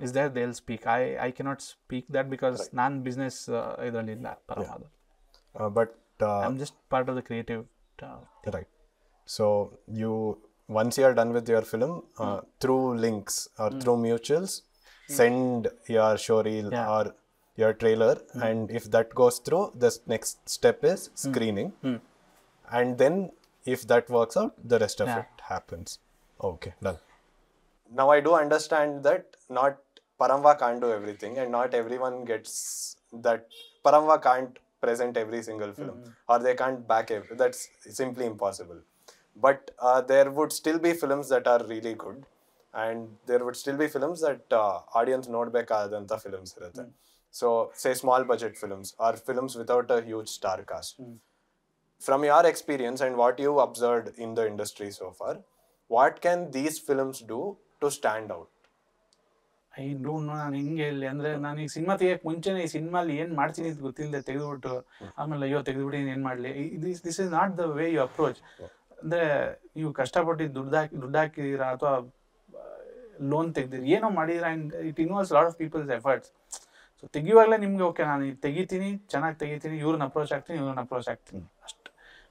is there they will speak. I cannot speak that because ನಾನು ಬಿಸ್ನೆಸ್ ಇದರಲ್ಲಿಲ್ಲ ಪರವಾದ. But I am just part of the creative. Right. So once you are done with your film, through links or through mutuals, send your show reel or your trailer, and if that goes through, the next step is screening, and then if that works out, the rest of it happens. Okay, done. Now I do understand that not Paramva can't do everything, and not everyone gets that. Paramva can't present every single film, or they can't back every. That's simply impossible. But there would still be films that are really good, and there would still be films that audience ನೋಡ್ಬೇಕಾದಂಥ films ಇರುತ್ತೆ. So say small budget films or films without a huge star cast. From your experience and what you observed in the industry so far, what can these films do to stand out? I don't know. ನಾನು ಹಿಂಗೆ ಹೇಳಿ ಅಂದರೆ, ನಾನು ಈ cinema ತೆಗಿಯೋಕ್ಕೆ ಮುಂಚೆನೇ ಈ ಸಿನಿಮಾಲಿ ಏನು ಮಾಡ್ತೀನಿ ಅಂತ ಗೊತ್ತಿಲ್ಲದೆ ತೆಗೆದುಬಿಟ್ಟು ಆಮೇಲೆ ಅಯ್ಯೋ ತೆಗೆದುಬಿಟ್ಟು ಏನು ಮಾಡಲಿ, this is not the way you approach. ಅಂದರೆ ನೀವು ಕಷ್ಟಪಟ್ಟು ದುಡ್ಡು ಹಾಕಿದ್ದೀರಾ ಅಥವಾ ಲೋನ್ ತೆಗ್ದಿರಿ, ಏನೋ ಮಾಡಿದ್ದೀರಾ, and it involves lot of peoples efforts. So ತೆಗಿಯುವಾಗಲೇ ನಿಮಗೆ ಓಕೆ ನಾನು ತೆಗಿತೀನಿ, ಚೆನ್ನಾಗಿ ತೆಗಿತೀನಿ, ಇವ್ರನ್ನ ಅಪ್ರೋಚ್ ಆಗ್ತೀನಿ,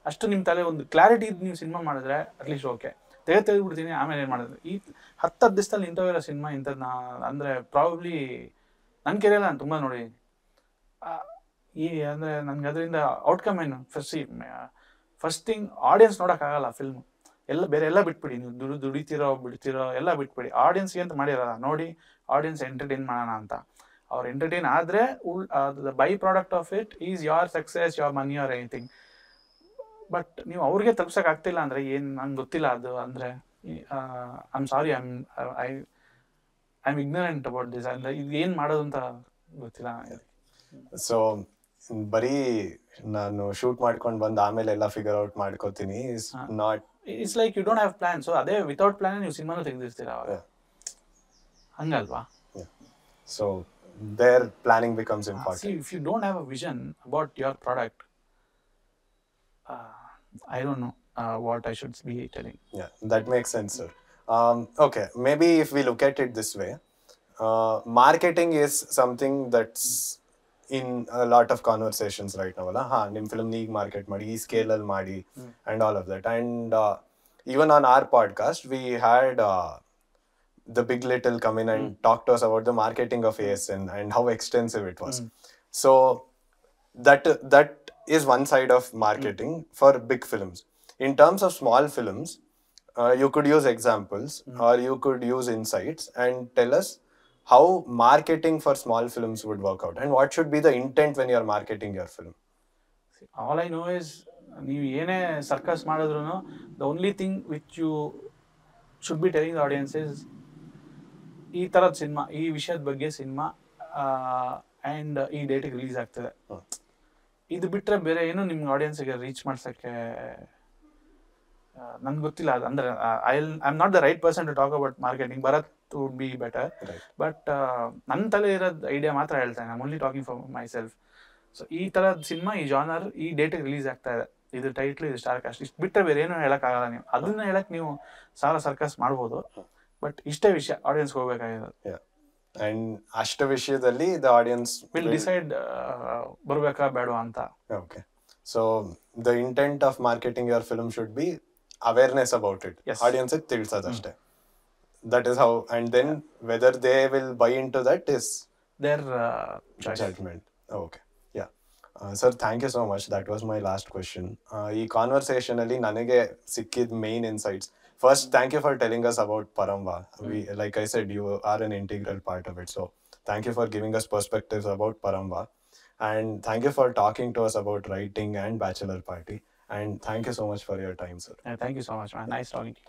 ಅಷ್ಟು ನಿಮ್ಮ ತಲೆ ಒಂದು ಕ್ಲಾರಿಟಿ ಇದ್ದು ನೀವು ಸಿನಿಮಾ ಮಾಡಿದ್ರೆ ಅಟ್ಲೀಸ್ಟ್ ಓಕೆ. ತೆಗೆದುಬಿಡ್ತೀನಿ ಆಮೇಲೆ ಏನು ಮಾಡಿದ್ರೆ ಈ 10 ದಿವಸದಲ್ಲಿ ಇಂಥವೆಲ್ಲ ಸಿನಿಮಾ ಇಂಥದ್ದು ಅಂದರೆ ಪ್ರಾಬಬ್ಲಿ ನನ್ನ ಕೆರೆಯಲ್ಲ ನಾನು ತುಂಬ ನೋಡಿದ್ದೀನಿ. ಈ ಅಂದರೆ ನನಗೆ ಅದರಿಂದ ಔಟ್ಕಮ್ ಏನು, ಫಸ್ಟ್ ಥಿಂಗ್ ಆಡಿಯನ್ಸ್ ನೋಡೋಕ್ಕಾಗಲ್ಲ ಫಿಲ್ಮ್, ಬೇರೆ ಎಲ್ಲ ಬಿಟ್ಬಿಡಿ, ನೀವು ಬಿಡ್ತಿರೋ ಎಲ್ಲ ಬಿಟ್ಬಿಡಿ. ಆಡಿಯನ್ಸ್ಗೆ ಅಂತ ಮಾಡಿರಲ್ಲ, ನೋಡಿ ಆಡಿಯನ್ಸ್ ಎಂಟರ್ಟೈನ್ ಮಾಡೋಣ ಅಂತ. ಅವ್ರು ಎಂಟರ್ಟೈನ್ ಆದರೆ the by product of it is your success, your money or anything. But ನೀವು ಅವ್ರಿಗೆ ತಪ್ಸೋಕೆ ಆಗ್ತಿಲ್ಲ ಅಂದರೆ ಏನು ನಂಗೆ ಗೊತ್ತಿಲ್ಲ ಅದು ಅಂದರೆ I am sorry, I am ignorant about this. ಅಂದರೆ ಇದು ಏನು ಮಾಡೋದು ಅಂತ ಗೊತ್ತಿಲ್ಲ. ಸೊ ಬರೀ ನಾನು ಶೂಟ್ ಮಾಡ್ಕೊಂಡು ಬಂದು ಆಮೇಲೆ ಎಲ್ಲ ಫಿಗರ್ ಔಟ್ ಮಾಡ್ಕೋತೀನಿ is not, it's like you don't have plan. So ಅದೇ ವಿತೌಟ್ ಪ್ಲಾನ್ ನೀವು ಸಿನಿಮಾನು ತೆಗೆದಿರ್ತೀರ ಅವಾಗ, ಹಂಗಲ್ವಾ? So there planning becomes important. If you don't have a vision about your product, I don't know what I should be telling. Yeah, that makes sense, sir. Okay, maybe if we look at it this way, marketing is something that's in a lot of conversations right now. Nim film neeg market ಮಾಡಿ, ಈ scale ಅಲ್ಲಿ ಮಾಡಿ, and all of that. And even on our podcast, we had the Big Little come in and talk to us about the marketing of ASN and how extensive it was. So that is one side of marketing for big films. In terms of small films, you could use examples or you could use insights and tell us how marketing for small films would work out and what should be the intent when you are marketing your film. All I know is, ನೀವು ಏನೇ circus ಮಾಡಿದ್ರು, the only thing which you should be telling the audience is ಈ ಥರದ cinema, ಈ ವಿಷಯದ ಬಗ್ಗೆ cinema, and ಈ ಡೇಟಿಗೆ ರಿಲೀಸ್ ಆಗ್ತದೆ. ಇದು ಬಿಟ್ಟರೆ ಬೇರೆ ಏನು ನಿಮ್ಗೆ ಆಡಿಯನ್ಸಿಗೆ ರೀಚ್ ಮಾಡ್ಸೋಕ್ಕೆ ನನ್ಗೆ ಗೊತ್ತಿಲ್ಲ. ಅದು ಅಂದರೆ I am not the right person to talk about marketing. Bharat would be better. But ನನ್ನ ತಲೆ ಇರೋದು ಐಡಿಯಾ ಮಾತ್ರ ಹೇಳ್ತಾನೆ. I am only talking for myself. So ಈ ಥರದ ಸಿನಿಮಾ, ಈ ಜಾನರ್ ಈ ಡೇಟಿಗೆ ರಿಲೀಸ್ ಆಗ್ತಾ ಇದೆ, ಇದು ಟೈಟ್ಲು, ಇದು ಸ್ಟಾರ್ ಕಾಸ್ಟ್, ಇಷ್ಟು ಬಿಟ್ಟರೆ ಬೇರೆ ಏನೂ ಹೇಳೋಕ್ಕಾಗಲ್ಲ. ನೀವು ಅದನ್ನ ಹೇಳಕ್ಕೆ ನೀವು ಸಾಲ ಸರ್ಕಸ್ ಮಾಡ್ಬೋದು, ಬಟ್ ಇಷ್ಟೇ ವಿಷಯ ಆಡಿಯನ್ಸ್ಗೆ ಹೋಗ್ಬೇಕಾಗಿರೋದು. ಅಂಡ್ ಅಷ್ಟು ವಿಷಯದಲ್ಲಿ ದ ಆಡಿಯನ್ಸ್ ವಿಲ್ ಡಿಸೈಡ್ ಬರ್ಬೇಕಾ ಬೇಡವಾ ಅಂತ. Okay. So the intent of marketing your film should be awareness about it. Yes. Audience tilsadashte. That is how, and then whether they will buy into that is their judgment. Okay. Yeah. Sir, thank you so much. That was my last question. ಈ conversation ಅಲ್ಲಿ ನನಗೆ ಸಿಕ್ಕಿದ main insights. First, thank you for telling us about Paramva. Like I said, you are an integral part of it. So thank you for giving us perspectives about Paramva. And thank you for talking to us about writing and bachelor party. And thank you so much for your time, sir. Thank you so much man, nice talking.